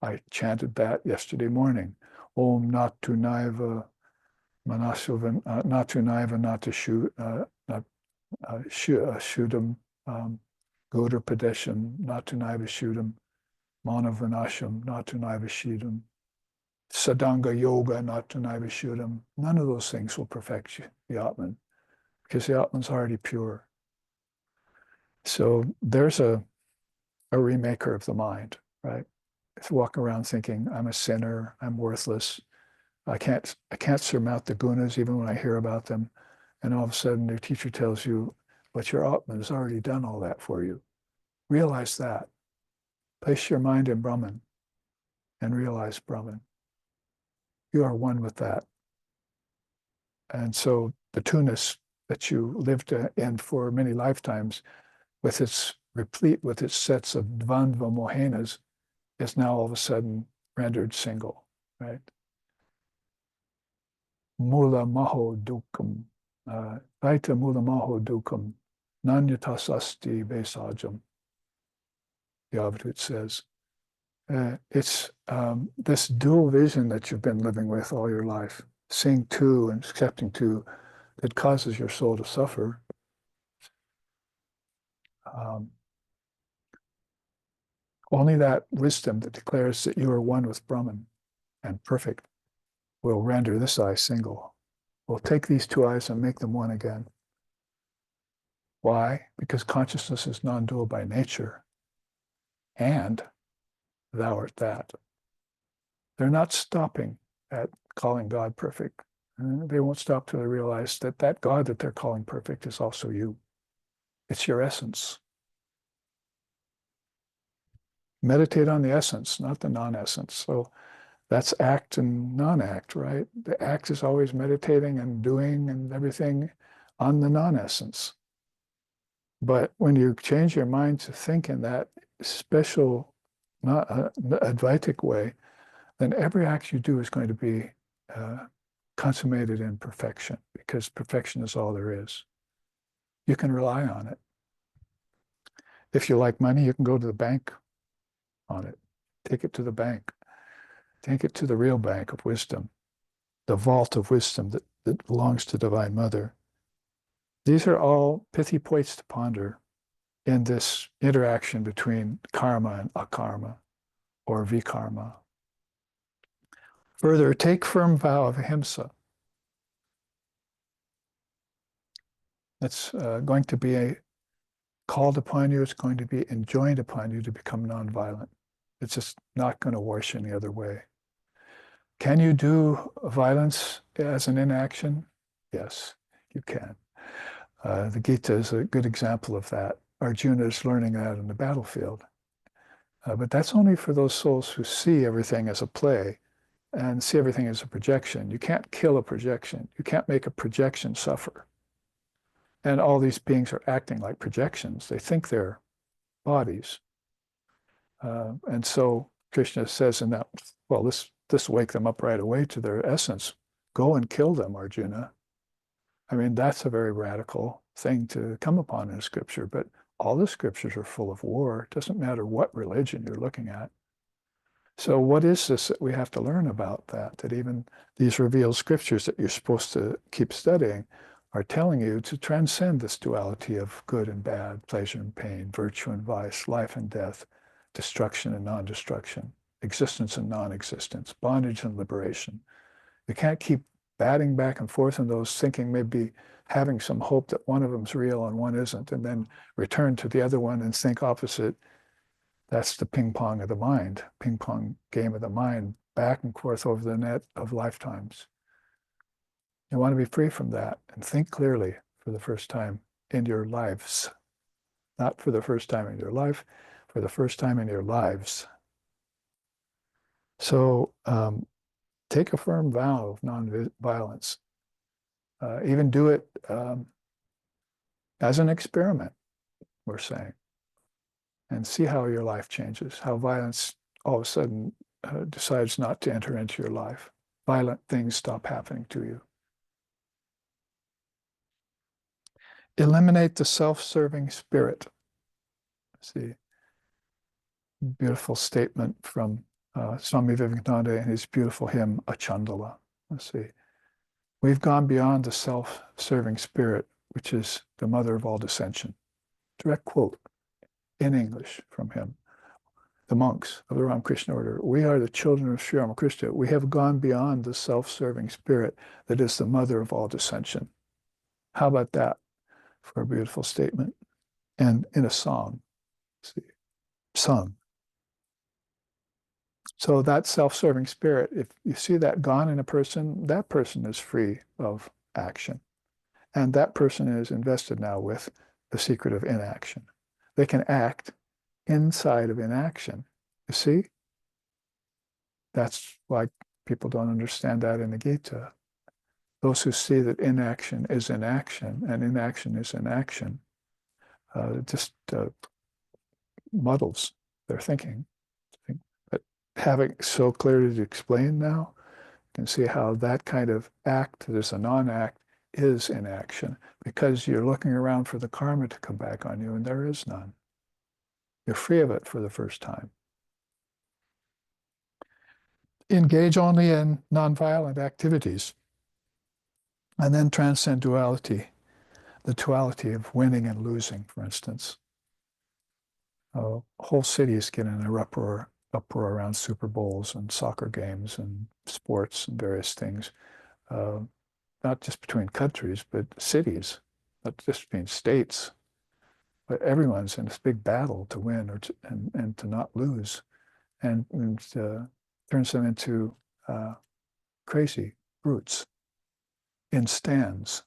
I chanted that yesterday morning. Om Natu Naiva Manasuvan, Natu Naiva Natu Shudam Goda Padesham Natu Naiva Shudam Manavanasham Natu Naiva Shidam Sadanga Yoga Natu Naiva Shudam. None of those things will perfect you, the Atman, because the Atman's already pure. So there's a remaker of the mind, right? If you walk around thinking, I'm a sinner, I'm worthless, I can't surmount the gunas even when I hear about them. And all of a sudden your teacher tells you, but your Atman has already done all that for you. Realize that. Place your mind in Brahman and realize Brahman. You are one with that. And so the tunis that you lived in for many lifetimes, with its replete with its sets of dvandva mohenas, is now all of a sudden rendered single, right? Mula maho dukam, vaita mula maho dukam, nanyatas asti besajam, the Advaita says. It's this dual vision that you've been living with all your life, seeing two and accepting two, that causes your soul to suffer, um, only that wisdom that declares that you are one with Brahman and perfect will render this eye single. Will take these two eyes and make them one again. Why? Because consciousness is non-dual by nature, and thou art that. They're not stopping at calling God perfect. They won't stop till they realize that that God that they're calling perfect is also you. It's your essence. Meditate on the essence, not the non-essence. So that's act and non-act, right? The act is always meditating and doing and everything on the non-essence. But when you change your mind to think in that special, not advaitic way, then every act you do is going to be consummated in perfection, because perfection is all there is. You can rely on it. If you like money, you can go to the bank on it. Take it to the bank. Take it to the real bank of wisdom, the vault of wisdom that belongs to Divine Mother. These are all pithy points to ponder in this interaction between karma and akarma, or vikarma. Further, take firm vow of ahimsa. It's going to be called upon you. It's going to be enjoined upon you to become nonviolent. It's just not going to wash any other way. Can you do violence as an inaction? Yes, you can. The Gita is a good example of that. Arjuna is learning that in the battlefield. But that's only for those souls who see everything as a play and see everything as a projection. You can't kill a projection. You can't make a projection suffer. And all these beings are acting like projections. They think they're bodies. And so Krishna says in that, well, this wake them up right away to their essence. Go and kill them, Arjuna. I mean, that's a very radical thing to come upon in scripture, but all the scriptures are full of war. It doesn't matter what religion you're looking at. So what is this that we have to learn about that even these revealed scriptures that you're supposed to keep studying are telling you to transcend this duality of good and bad, pleasure and pain, virtue and vice, life and death, destruction and non-destruction, existence and non-existence, bondage and liberation. You can't keep batting back and forth in those, thinking maybe having some hope that one of them's real and one isn't, and then return to the other one and think opposite. That's the ping pong of the mind, ping pong game of the mind, back and forth over the net of lifetimes. You want to be free from that and think clearly for the first time in your lives. Not for the first time in your life, for the first time in your lives. So take a firm vow of non-violence. Even do it as an experiment, we're saying, and see how your life changes, how violence all of a sudden decides not to enter into your life. Violent things stop happening to you. Eliminate the self-serving spirit. See, beautiful statement from Swami Vivekananda in his beautiful hymn, Achandala. Let's see. We've gone beyond the self-serving spirit, which is the mother of all dissension. Direct quote in English from him. The monks of the Ramakrishna order, we are the children of Sri Ramakrishna. We have gone beyond the self-serving spirit that is the mother of all dissension. How about that for a beautiful statement? And in a song, see, sung. So that self-serving spirit, if you see that gone in a person, that person is free of action. And that person is invested now with the secret of inaction. They can act inside of inaction. You see? That's why people don't understand that in the Gita. Those who see that inaction is inaction and inaction is inaction just muddles their thinking. But having so clearly explained now, you can see how that kind of act that is a non-act is inaction, because you're looking around for the karma to come back on you, and there is none. You're free of it for the first time. Engage only in nonviolent activities. And then transcend duality, the duality of winning and losing, for instance. Whole cities get in an uproar around Super Bowls and soccer games and sports and various things, uh, not just between countries, but cities, not just between states. But everyone's in this big battle to win and to not lose, and turns them into crazy brutes in stands,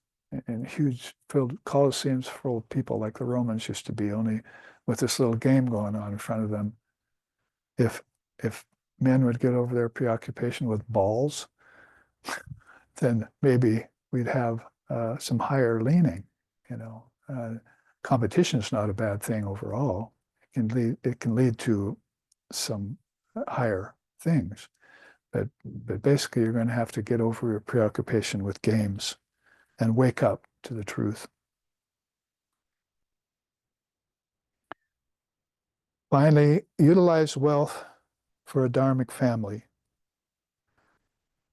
in huge filled coliseums full of people like the Romans used to be, only with this little game going on in front of them. If men would get over their preoccupation with balls, then maybe we'd have some higher leaning. You know, competition is not a bad thing overall. It can lead to some higher things, but basically you're going to have to get over your preoccupation with games and wake up to the truth. Finally, utilize wealth for a dharmic family.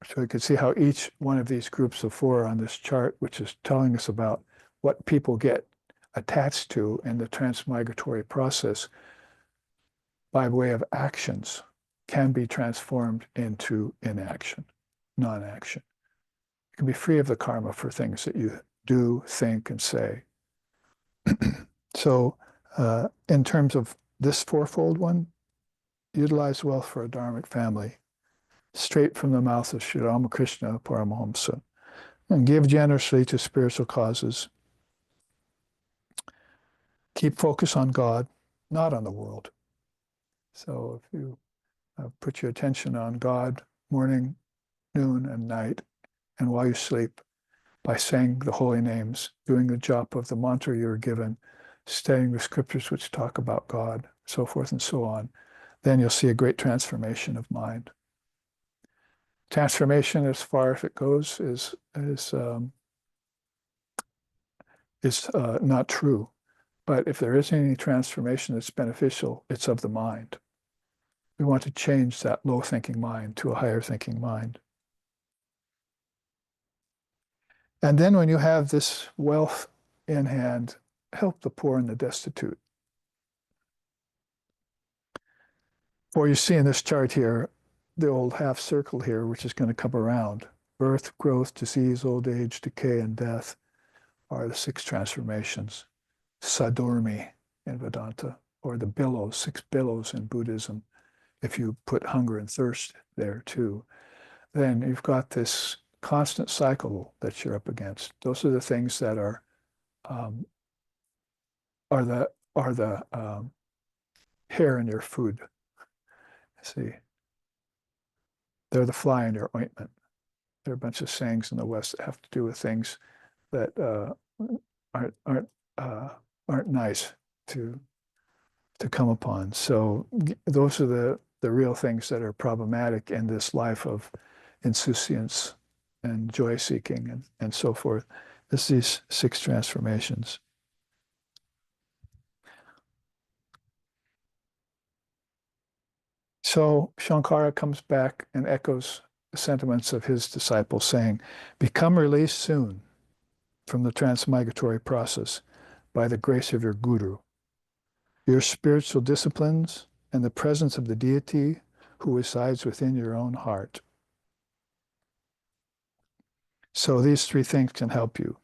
So you can see how each one of these groups of four on this chart, which is telling us about what people get attached to in the transmigratory process by way of actions, can be transformed into inaction, non-action. You can be free of the karma for things that you do, think, and say. So in terms of this fourfold one, utilize wealth for a dharmic family, straight from the mouth of Sri Ramakrishna Paramahamsa, and give generously to spiritual causes. Keep focus on God, not on the world. So if you put your attention on God morning, noon, and night, and while you sleep, by saying the holy names, doing the japa of the mantra you're given, studying the scriptures which talk about God, so forth and so on, then you'll see a great transformation of mind. Transformation, as far as it goes, is not true. But if there is any transformation that's beneficial, it's of the mind. We want to change that low thinking mind to a higher thinking mind. And then when you have this wealth in hand, help the poor and the destitute. For you see in this chart here, the old half circle here, which is going to come around. Birth, growth, disease, old age, decay, and death are the six transformations. Sadormi in Vedanta, or the billows, six billows in Buddhism. If you put hunger and thirst there too, then you've got this constant cycle that you're up against. Those are the things that are the hair in your food. See, they're the fly in your ointment. There are a bunch of sayings in the West that have to do with things that aren't nice to come upon. So those are the real things that are problematic in this life of insouciance and joy seeking and so forth. It's these six transformations. So Shankara comes back and echoes the sentiments of his disciples, saying, become released soon from the transmigratory process by the grace of your guru. Your spiritual disciplines and the presence of the deity who resides within your own heart. So these three things can help you.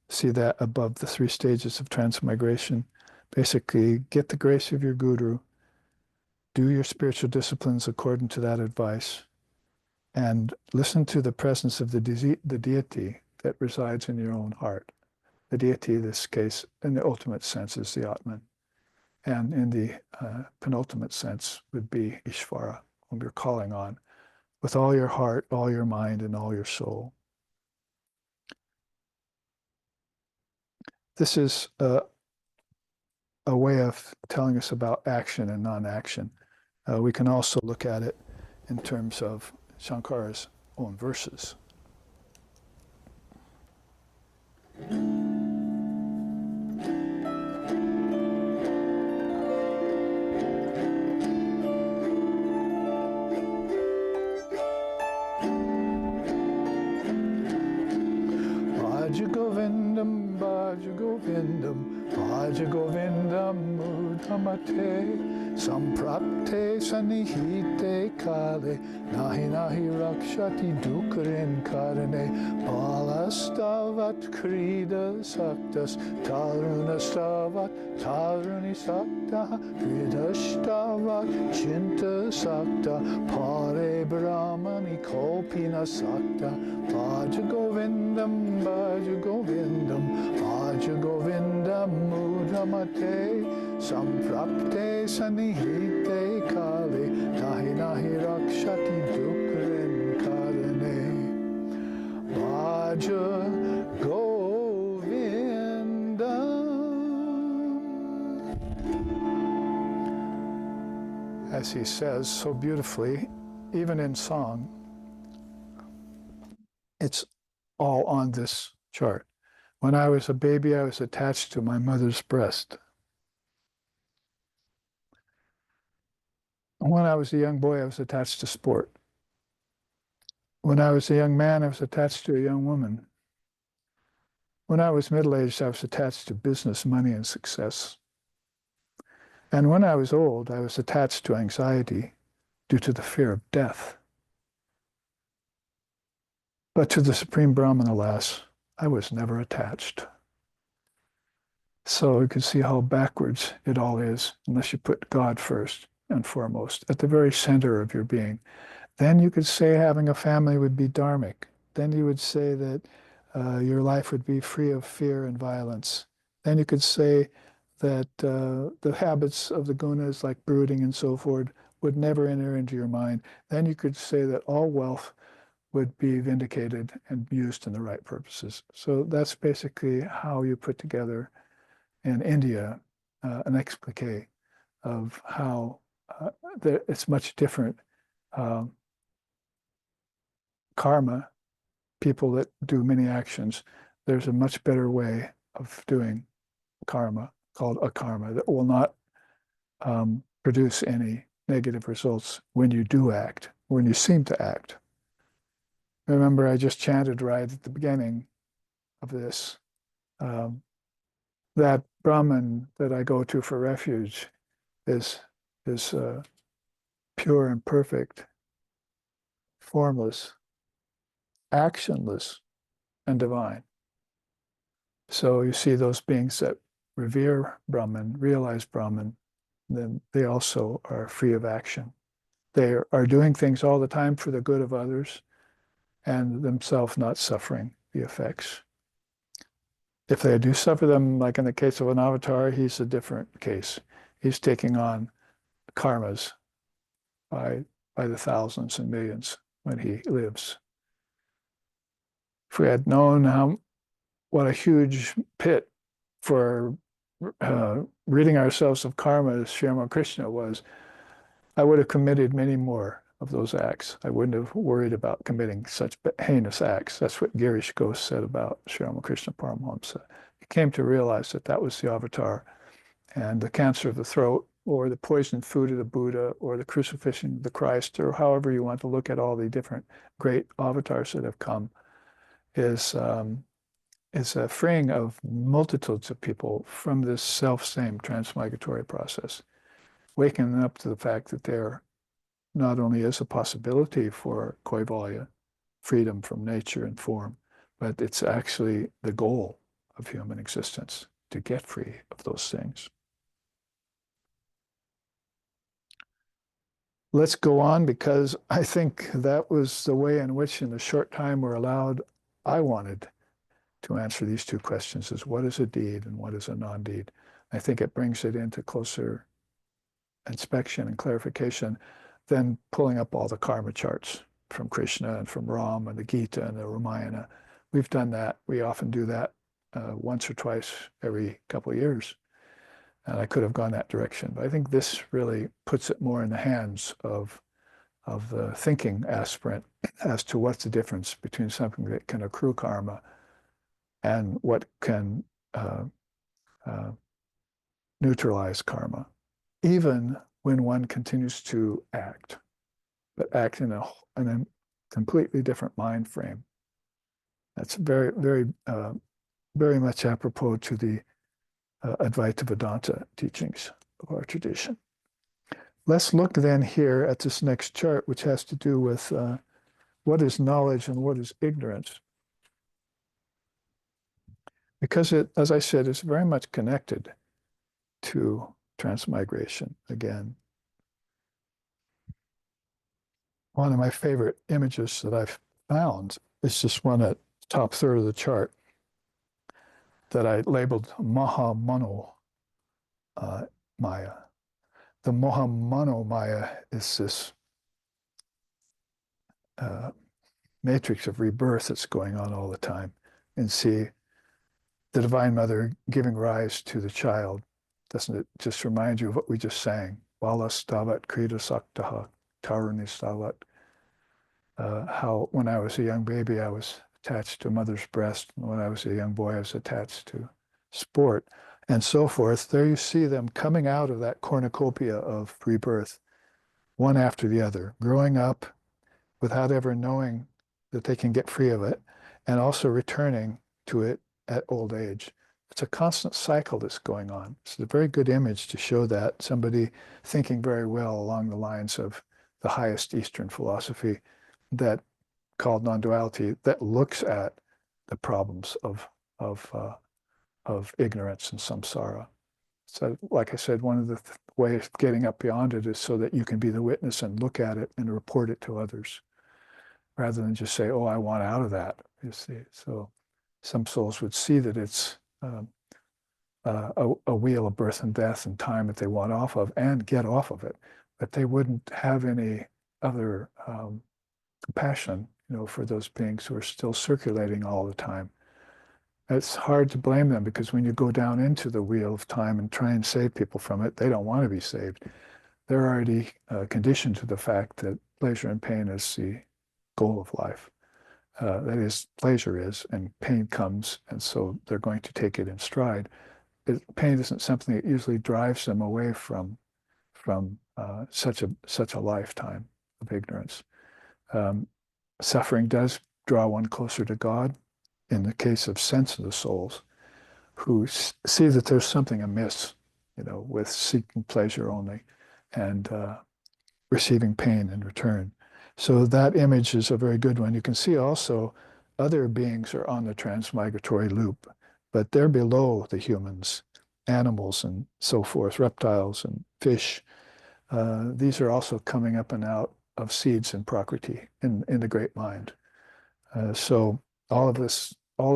See that above the three stages of transmigration. Basically, get the grace of your guru, do your spiritual disciplines according to that advice, and listen to the presence of the deity that resides in your own heart. The deity, in this case, in the ultimate sense, is the Atman. And in the penultimate sense would be Ishvara, whom you're calling on with all your heart, all your mind, and all your soul. This is a way of telling us about action and non-action. We can also look at it in terms of Shankara's own verses. Bhaja Govindam Mudhamate Samprapte Sanihite Kale Nahi Nahi Rakshati Dukarin Karane Balastavat Krida Saktas Tarunastavat Taruni Sakta Kridastavat Chinta Sakta Pare Brahmani Kopina Sakta Bhaja Govindam Bhaja Govindam Bhaja Govindam Mudhamate Samprapte Sanihite Kale Nahi Nahi Rakshati Dukren Karane Bhaja Govindam. As he says so beautifully, even in song, it's all on this chart. When I was a baby, I was attached to my mother's breast. When I was a young boy, I was attached to sport. When I was a young man, I was attached to a young woman. When I was middle-aged, I was attached to business, money, and success. And when I was old, I was attached to anxiety due to the fear of death. But to the Supreme Brahman, alas, I was never attached. So you can see how backwards it all is, unless you put God first and foremost, at the very center of your being. Then you could say having a family would be dharmic. Then you would say that your life would be free of fear and violence. Then you could say that the habits of the gunas, like brooding and so forth, would never enter into your mind. Then you could say that all wealth would be vindicated and used in the right purposes. So that's basically how you put together in India an explique of how it's much different. Karma, people that do many actions, there's a much better way of doing karma called akarma that will not produce any negative results when you do act, when you seem to act. Remember, I just chanted right at the beginning of this, that Brahman that I go to for refuge is pure and perfect, formless, actionless, and divine. So you see those beings that revere Brahman, realize Brahman, then they also are free of action. They are doing things all the time for the good of others and themselves not suffering the effects. If they do suffer them, like in the case of an avatar, he's a different case. He's taking on karmas by the thousands and millions when he lives. If we had known what a huge pit for ridding ourselves of karma as Sri Ramakrishna was, I would have committed many more of those acts. I wouldn't have worried about committing such heinous acts. That's what Girish Ghosh said about Sri Ramakrishna Paramahamsa. He came to realize that that was the avatar, and the cancer of the throat, or the poisoned food of the Buddha, or the crucifixion of the Christ, or however you want to look at all the different great avatars that have come, is a freeing of multitudes of people from this self-same transmigratory process, waking them up to the fact that there not only is a possibility for Kaivalya, freedom from nature and form, but it's actually the goal of human existence, to get free of those things. Let's go on, because I think that was the way in which, in the short time we're allowed, I wanted to answer these two questions: is what is a deed and what is a non-deed? I think it brings it into closer inspection and clarification than pulling up all the karma charts from Krishna and from Ram and the Gita and the Ramayana. We've done that. We often do that once or twice every couple of years. And I could have gone that direction. But I think this really puts it more in the hands of the thinking aspirant as to what's the difference between something that can accrue karma and what can neutralize karma, even when one continues to act, but act in a completely different mind frame. That's very, very, very much apropos to the Advaita Vedanta teachings of our tradition. Let's look then here at this next chart, which has to do with what is knowledge and what is ignorance. Because it, as I said, is very much connected to transmigration again. One of my favorite images that I've found is just one at the top third of the chart that I labeled Mahamano Maya. The Mahamano Maya is this matrix of rebirth that's going on all the time. And see the Divine Mother giving rise to the child. Doesn't it just remind you of what we just sang? Valastavat Krita Saktaha Tarunistavat. How when I was a young baby, I was attached to a mother's breast. And when I was a young boy, I was attached to sport and so forth. There you see them coming out of that cornucopia of rebirth, one after the other, growing up without ever knowing that they can get free of it, and also returning to it at old age. It's a constant cycle that's going on. It's a very good image to show that, somebody thinking very well along the lines of the highest Eastern philosophy that called non-duality, that looks at the problems of ignorance and samsara. So, like I said, one of the ways of getting up beyond it is so that you can be the witness and look at it and report it to others, rather than just say, "Oh, I want out of that." You see, so some souls would see that it's a wheel of birth and death and time that they want off of and get off of it, but they wouldn't have any other compassion, for those beings who are still circulating all the time. It's hard to blame them, because when you go down into the wheel of time and try and save people from it, they don't want to be saved. They're already conditioned to the fact that pleasure and pain is the goal of life. That is, pleasure is, and pain comes, and so they're going to take it in stride. Pain isn't something that usually drives them away from such a lifetime of ignorance. Suffering does draw one closer to God in the case of sensitive souls who see that there's something amiss, with seeking pleasure only and receiving pain in return. So that image is a very good one. You can see also other beings are on the transmigratory loop, but they're below the humans, animals and so forth, reptiles and fish. These are also coming up and out of seeds in Prakriti, in the great mind. So all of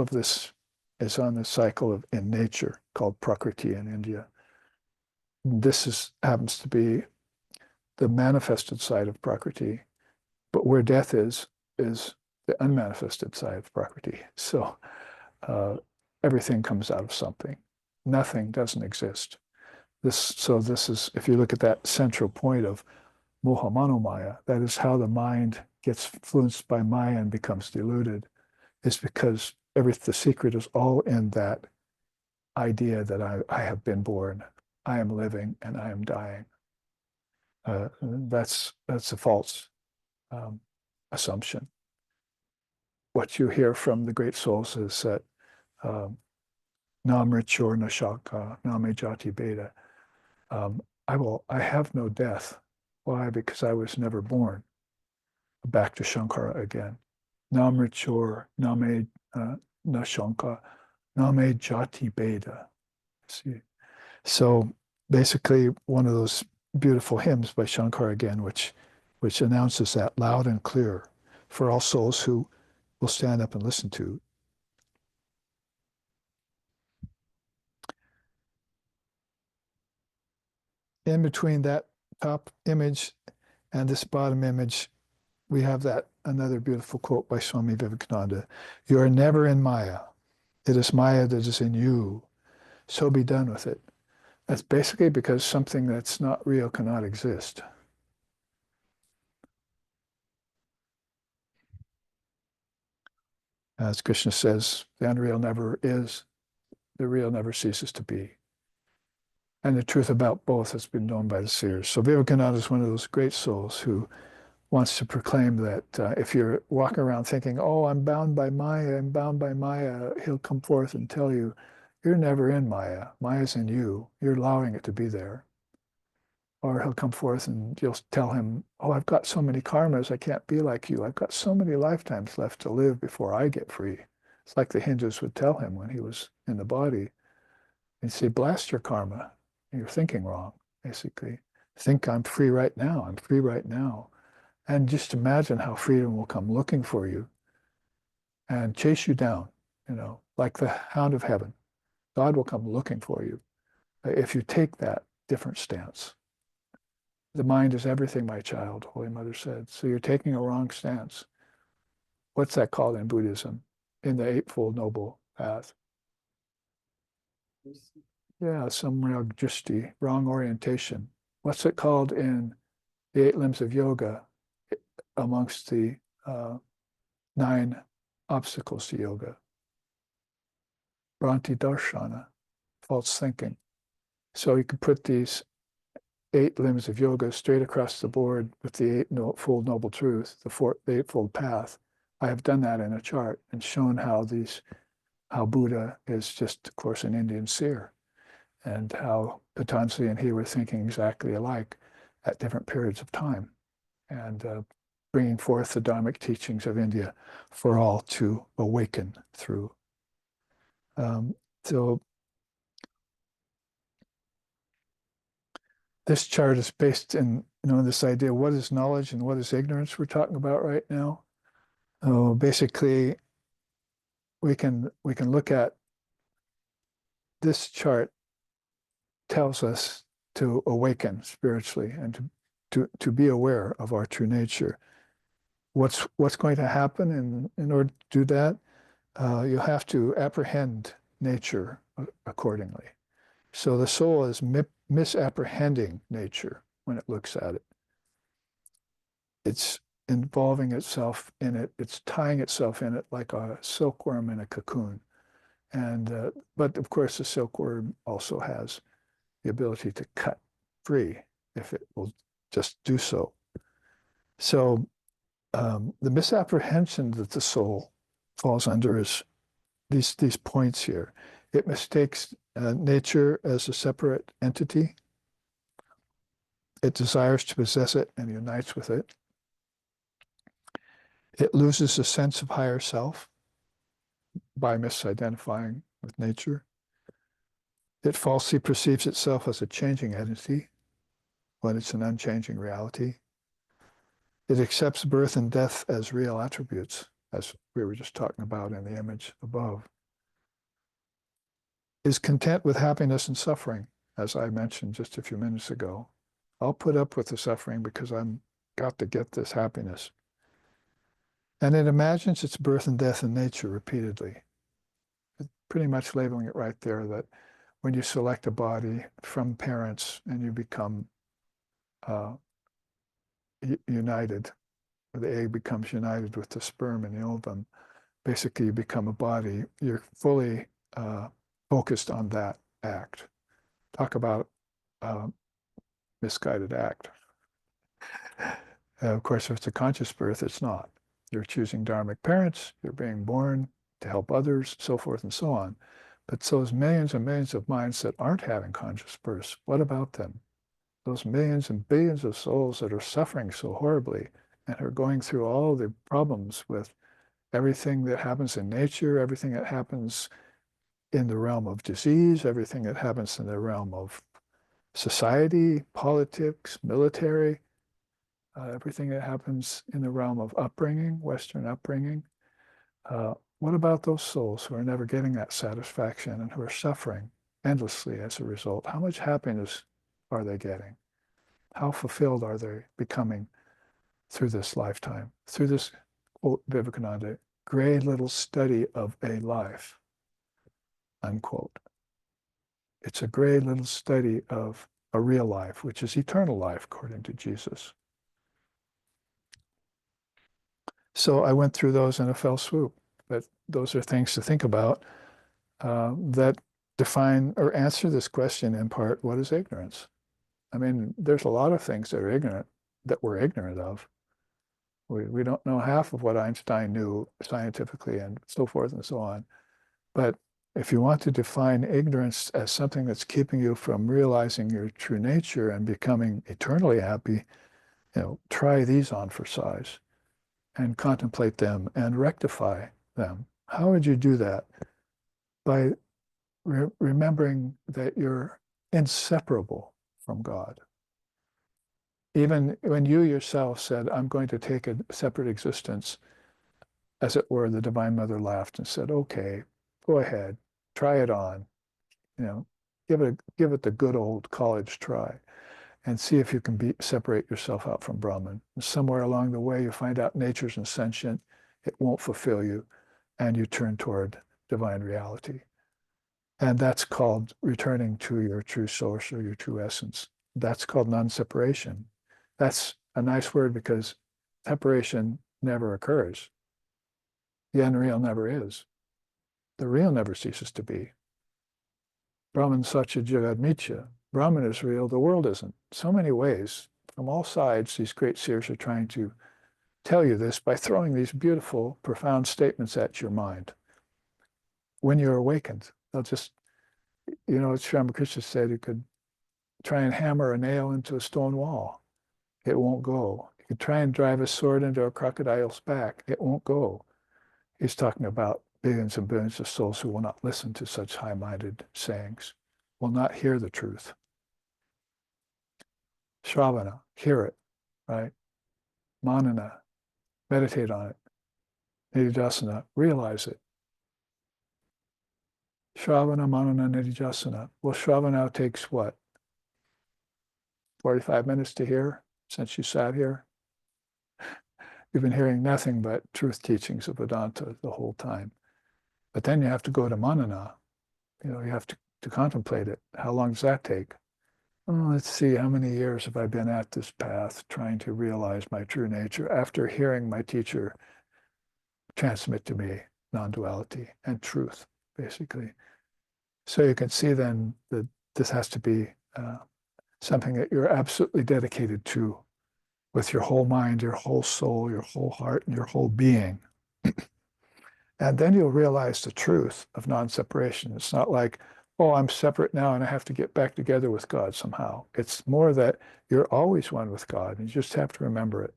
this is on the cycle in nature called Prakriti in India. This happens to be the manifested side of Prakriti, but where death is the unmanifested side of Prakriti. So everything comes out of something. Nothing doesn't exist. This is, if you look at that central point of Mohamano Maya, that is how the mind gets influenced by Maya and becomes deluded, is because the secret is all in that idea that I have been born, I am living, and I am dying. That's a false assumption. What you hear from the great souls is that Nam Richor Nashaka, Name Jati Beta. I have no death. Why? Because I was never born. Back to Shankara again. Nam Richor, Name Nashanka, Name Jati Beta. See? So basically one of those beautiful hymns by Shankara again, which announces that loud and clear for all souls who will stand up and listen to. In between that top image and this bottom image, we have another beautiful quote by Swami Vivekananda. You are never in Maya. It is Maya that is in you. So be done with it. That's basically because something that's not real cannot exist. As Krishna says, the unreal never is, the real never ceases to be. And the truth about both has been known by the seers. So Vivekananda is one of those great souls who wants to proclaim that if you're walking around thinking, oh, I'm bound by Maya, he'll come forth and tell you, You're never in Maya. Maya's in you. You're allowing it to be there. Or he'll come forth and you'll tell him, oh, I've got so many karmas, I can't be like you. I've got so many lifetimes left to live before I get free. It's like the Hindus would tell him when he was in the body. He'd say, blast your karma. You're thinking wrong, basically. Think I'm free right now. I'm free right now. And just imagine how freedom will come looking for you and chase you down, like the hound of heaven. God will come looking for you if you take that different stance. The mind is everything, my child, Holy Mother said. So you're taking a wrong stance. What's that called in Buddhism? In the Eightfold Noble Path. Yeah, some real drishti, wrong orientation. What's it called in the 8 limbs of yoga amongst the 9 obstacles to yoga? Bhranti darshana, false thinking. So you can put these 8 limbs of yoga straight across the board with the Eightfold Noble Truth, the Eightfold Path. I have done that in a chart and shown how Buddha is just, of course, an Indian seer, and how Patanjali and he were thinking exactly alike at different periods of time, and bringing forth the Dharmic teachings of India for all to awaken through. So this chart is based in this idea, what is knowledge and what is ignorance we're talking about right now. Basically, we can look at this chart tells us to awaken spiritually and to be aware of our true nature. What's going to happen in order to do that? You have to apprehend nature accordingly. So the soul is misapprehending nature when it looks at it. It's involving itself in it. It's tying itself in it like a silkworm in a cocoon. And but of course, the silkworm also has the ability to cut free if it will just do so. So the misapprehension that the soul falls under is these points here. It mistakes nature as a separate entity. It desires to possess it and unites with it. It loses a sense of higher self by misidentifying with nature. It falsely perceives itself as a changing entity when it's an unchanging reality. It accepts birth and death as real attributes, as we were just talking about in the image above. Is content with happiness and suffering, as I mentioned just a few minutes ago. I'll put up with the suffering because I'm got to get this happiness. And it imagines its birth and death in nature repeatedly. It's pretty much labeling it right there that when you select a body from parents and you become united, the egg becomes united with the sperm and the ovum, basically you become a body. You're fully focused on that act. Talk about misguided act. Of course, if it's a conscious birth, it's not. You're choosing dharmic parents, you're being born to help others, so forth and so on. But those millions and millions of minds that aren't having conscious births, what about them? Those millions and billions of souls that are suffering so horribly and are going through all the problems with everything that happens in nature, everything that happens in the realm of disease, everything that happens in the realm of society, politics, military, everything that happens in the realm of upbringing, Western upbringing. What about those souls who are never getting that satisfaction and who are suffering endlessly as a result? How much happiness are they getting? How fulfilled are they becoming through this lifetime? Through this, quote Vivekananda, gray little study of a life, unquote. It's a gray little study of a real life, which is eternal life, according to Jesus. So I went through those in a fell swoop. But those are things to think about that define or answer this question in part, what is ignorance? I mean, there's a lot of things that are ignorant, that we're ignorant of. We don't know half of what Einstein knew scientifically and so forth and so on. But if you want to define ignorance as something that's keeping you from realizing your true nature and becoming eternally happy, try these on for size and contemplate them and rectify them. How would you do that? By remembering that you're inseparable from God. Even when you yourself said, I'm going to take a separate existence, as it were, the Divine Mother laughed and said, okay, go ahead, try it on, give it the good old college try and see if you can separate yourself out from Brahman. And somewhere along the way, you find out nature's insentient, it won't fulfill you, and you turn toward divine reality. And that's called returning to your true source or your true essence. That's called non-separation. That's a nice word because separation never occurs. The unreal never is. The real never ceases to be. Brahman Satya Jagad Mithya. Brahman is real, the world isn't. So many ways, from all sides, these great seers are trying to tell you this by throwing these beautiful, profound statements at your mind. When you're awakened, they'll just, as Sri Ramakrishna said, you could try and hammer a nail into a stone wall. It won't go. You could try and drive a sword into a crocodile's back. It won't go. He's talking about billions and billions of souls who will not listen to such high-minded sayings, will not hear the truth. Shravana, hear it, right? Manana, meditate on it. Nididhasana, realize it. Shravana, Manana, Nididhasana. Well, Shravana takes what? 45 minutes to hear since you sat here? You've been hearing nothing but truth teachings of Vedanta the whole time. But then you have to go to Manana. You have to contemplate it. How long does that take? Oh, let's see, how many years have I been at this path trying to realize my true nature after hearing my teacher transmit to me non-duality and truth, basically. So you can see then that this has to be something that you're absolutely dedicated to with your whole mind, your whole soul, your whole heart, and your whole being. And then you'll realize the truth of non-separation. It's not like, oh, I'm separate now and I have to get back together with God somehow. It's more that you're always one with God and you just have to remember it.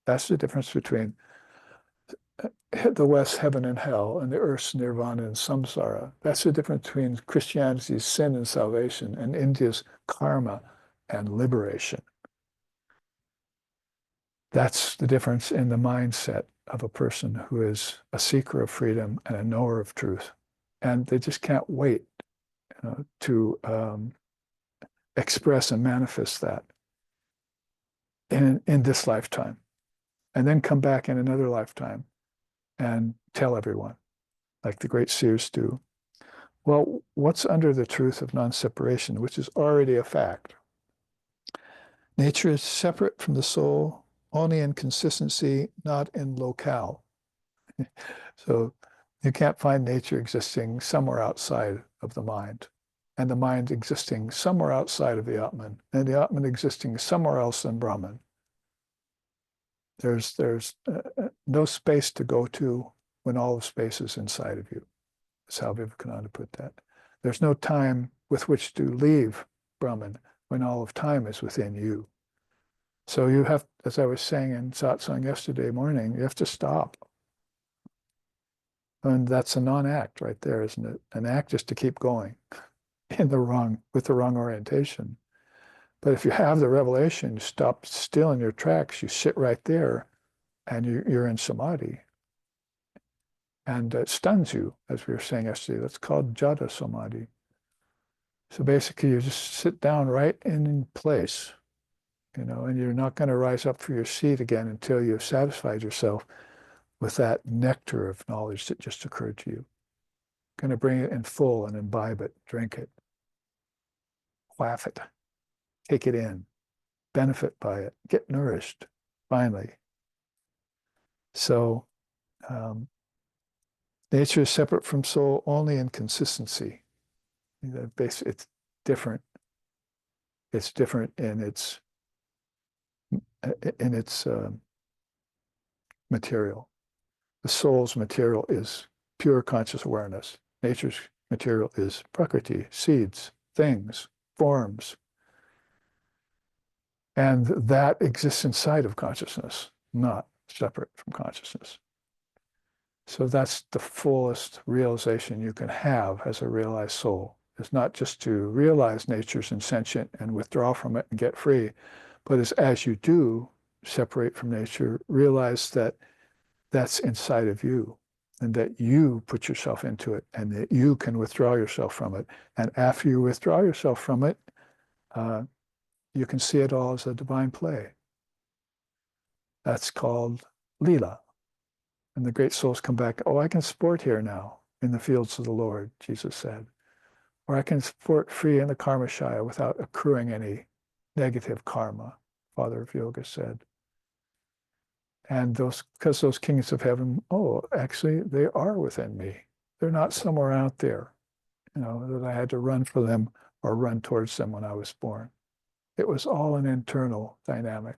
That's the difference between the West's heaven and hell and the earth's nirvana and samsara. That's the difference between Christianity's sin and salvation and India's karma and liberation. That's the difference in the mindset of a person who is a seeker of freedom and a knower of truth. And they just can't wait to express and manifest that in this lifetime, and then come back in another lifetime and tell everyone, like the great seers do. Well, what's under the truth of non-separation, which is already a fact? Nature is separate from the soul only in consistency, not in locale. So you can't find nature existing somewhere outside of the mind, and the mind existing somewhere outside of the Atman, and the Atman existing somewhere else than Brahman. There's no space to go to when all of space is inside of you. That's how Vivekananda put that. There's no time with which to leave Brahman when all of time is within you. So you have, as I was saying in satsang yesterday morning, you have to stop. And that's a non-act right there, isn't it? An act is to keep going with the wrong orientation. But if you have the revelation, you stop still in your tracks, you sit right there, and you're in samadhi. And it stuns you, as we were saying yesterday. That's called jada samadhi. So basically, you just sit down right in place, and you're not going to rise up from your seat again until you've satisfied yourself with that nectar of knowledge that just occurred to you. Going to bring it in full and imbibe it, drink it, quaff it, take it in, benefit by it, get nourished, finally. So nature is separate from soul only in consistency. It's different. It's different in its material. The soul's material is pure conscious awareness. Nature's material is prakriti, seeds, things, forms. And that exists inside of consciousness, not separate from consciousness. So that's the fullest realization you can have as a realized soul. It's not just to realize nature's insentient and withdraw from it and get free, but it's as you do separate from nature, realize that that's inside of you and that you put yourself into it and that you can withdraw yourself from it. And after you withdraw yourself from it, you can see it all as a divine play. That's called lila. And the great souls come back, oh, I can sport here now in the fields of the Lord, Jesus said. Or I can sport free in the karmashaya without accruing any negative karma, Father of Yoga said. And because those kings of heaven, oh, actually, they are within me. They're not somewhere out there, that I had to run for them or run towards them when I was born. It was all an internal dynamic.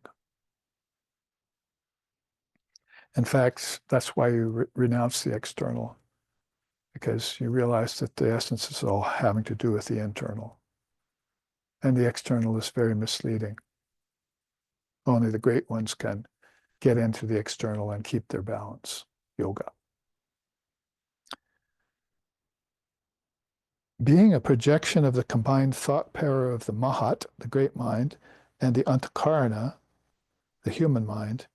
In fact, that's why you renounce the external, because you realize that the essence is all having to do with the internal. And the external is very misleading. Only the great ones can get into the external and keep their balance. Yoga. Being a projection of the combined thought power of the Mahat, the great mind, and the Antakarana, the human mind,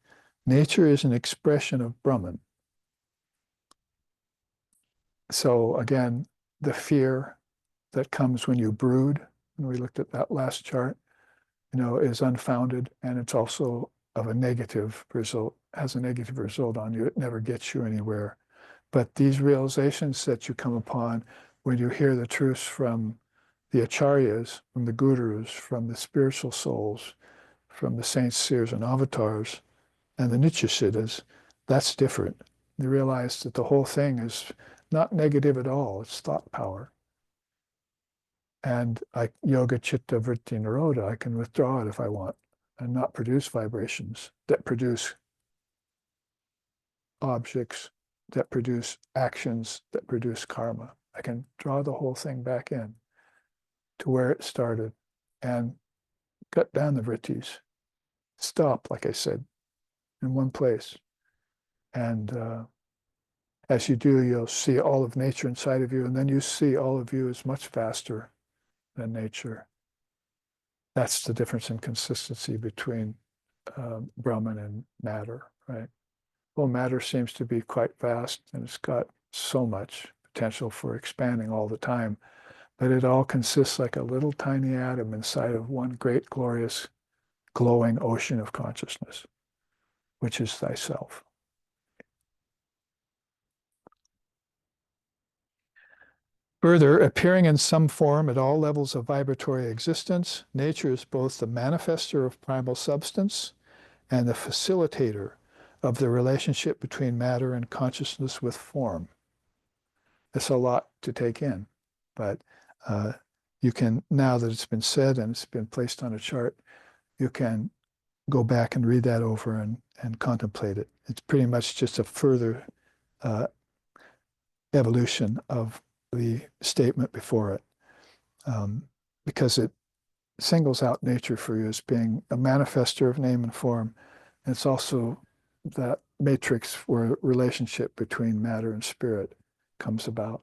nature is an expression of Brahman. So again, the fear that comes when you brood, and we looked at that last chart, is unfounded, and it's also of a negative result, has a negative result on you. It never gets you anywhere. But these realizations that you come upon when you hear the truths from the acharyas, from the gurus, from the spiritual souls, from the saints, seers, and avatars, and the Nityasiddhas, that's different. You realize that the whole thing is not negative at all. It's thought power. And yoga chitta vritti nirodha, I can withdraw it if I want and not produce vibrations that produce objects, that produce actions, that produce karma. I can draw the whole thing back in to where it started and cut down the vrittis. Stop, like I said, in one place. And as you do, you'll see all of nature inside of you, and then you see all of you as much faster than nature. That's the difference in consistency between Brahman and matter, right? Well, matter seems to be quite vast, and it's got so much potential for expanding all the time, but it all consists like a little tiny atom inside of one great, glorious, glowing ocean of consciousness, which is thyself. Further, appearing in some form at all levels of vibratory existence, nature is both the manifester of primal substance and the facilitator of the relationship between matter and consciousness with form. It's a lot to take in, but you can, now that it's been said and it's been placed on a chart, you can go back and read that over and contemplate it. It's pretty much just a further evolution of the statement before it, because it singles out nature for you as being a manifester of name and form. And it's also that matrix where relationship between matter and spirit comes about,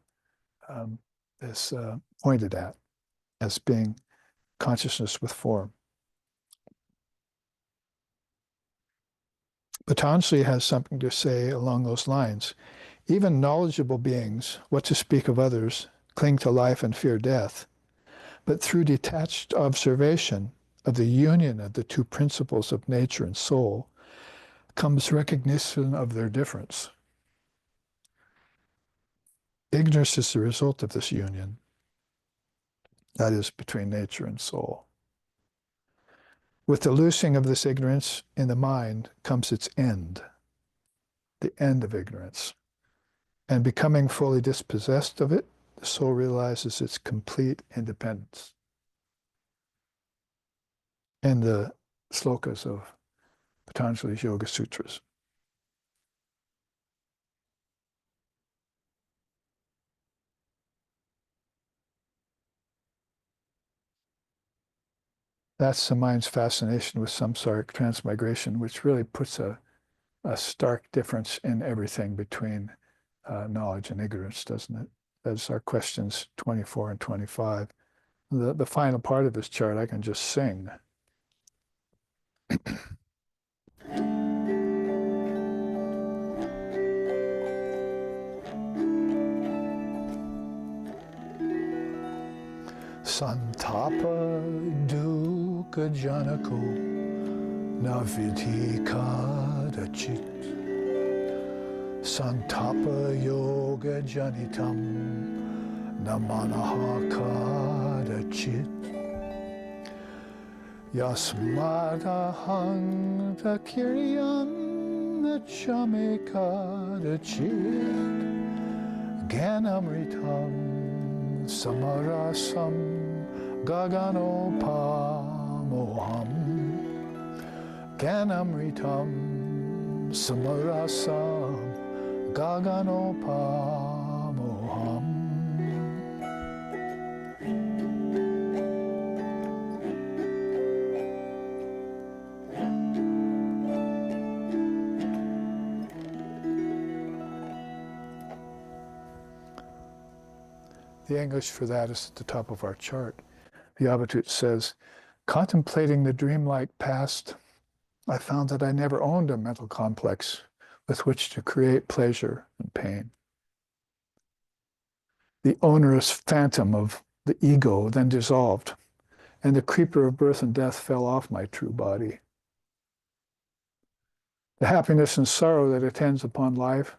is pointed at as being consciousness with form. Patanjali has something to say along those lines. Even knowledgeable beings, what to speak of others, cling to life and fear death. But through detached observation of the union of the two principles of nature and soul comes recognition of their difference. Ignorance is the result of this union, that is, between nature and soul. With the loosing of this ignorance in the mind comes its end, the end of ignorance. And becoming fully dispossessed of it, the soul realizes its complete independence. In the slokas of Patanjali's Yoga Sutras. That's the mind's fascination with samsaric transmigration, which really puts a stark difference in everything between knowledge and ignorance, doesn't it? That's our questions 24 and 25. The final part of this chart I can just sing. Santapa dukkha janako navidhi kadachit Santapa yoga janitam namanaha kadachit Yasmadahang takiryam nachame kadachit Ganamritam samarasam gaganopamoham Ganamritam samarasam gaganopamoham. The English for that is at the top of our chart. The Advaita says, contemplating the dreamlike past, I found that I never owned a mental complex with which to create pleasure and pain. The onerous phantom of the ego then dissolved, and the creeper of birth and death fell off my true body. The happiness and sorrow that attends upon life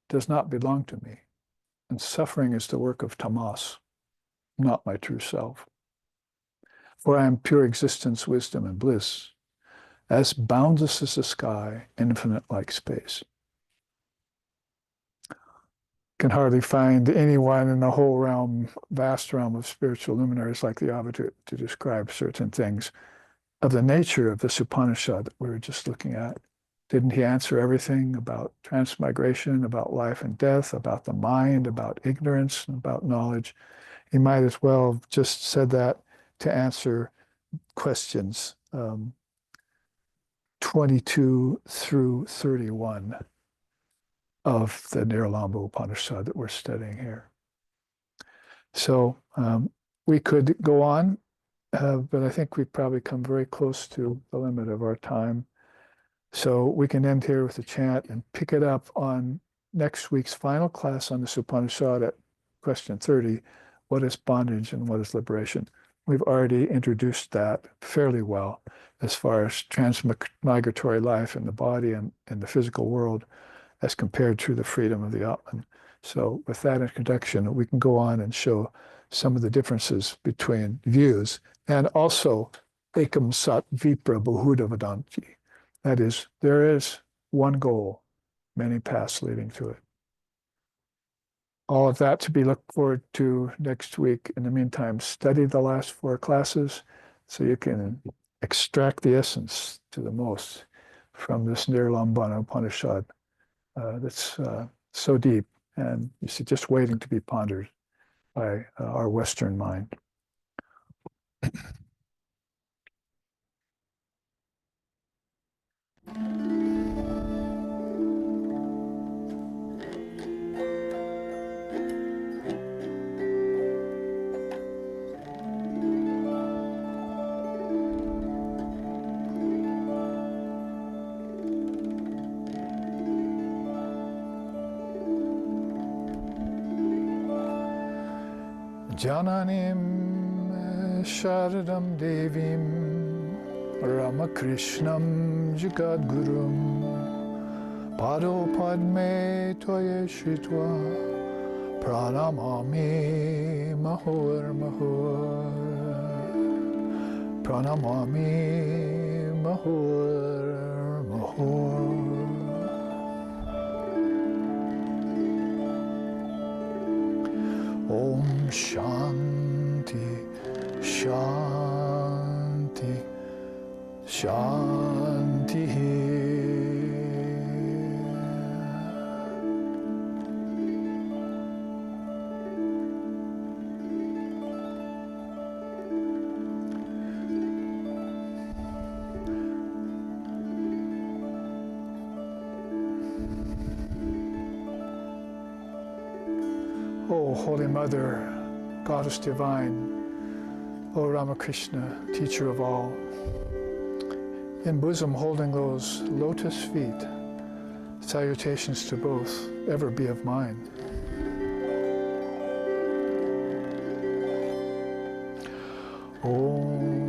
does not belong to me, and suffering is the work of tamas, not my true self. For I am pure existence, wisdom, and bliss, as boundless as the sky, infinite like space. Can hardly find anyone in the whole realm, vast realm of spiritual luminaries like the Advaita to describe certain things of the nature of this Upanishad that we were just looking at. Didn't he answer everything about transmigration, about life and death, about the mind, about ignorance, and about knowledge? He might as well have just said that to answer questions 22 through 31 of the Niralamba Upanishad that we're studying here. So we could go on, but I think we've probably come very close to the limit of our time. So we can end here with a chant and pick it up on next week's final class on this Upanishad at question 30. What is bondage and what is liberation? We've already introduced that fairly well as far as transmigratory life in the body and in the physical world as compared to the freedom of the Atman. So with that introduction, we can go on and show some of the differences between views and also ekam sat vipra bahuda vadanti. That is, there is one goal, many paths leading to it. All of that to be looked forward to next week. In the meantime, study the last 4 classes so you can extract the essence to the most from this Niralamba Upanishad that's so deep and you see just waiting to be pondered by our Western mind. Jananim Sharadam Devim Ramakrishnam Jagadgurum Pado Padme Toye Shritva Pranamami Mahur Mahur Pranamami Mahur Mahur. Om Shanti, Shanti, Shanti. O Holy Mother, Goddess Divine, O Ramakrishna, teacher of all, in bosom holding those lotus feet, salutations to both ever be of mine. Om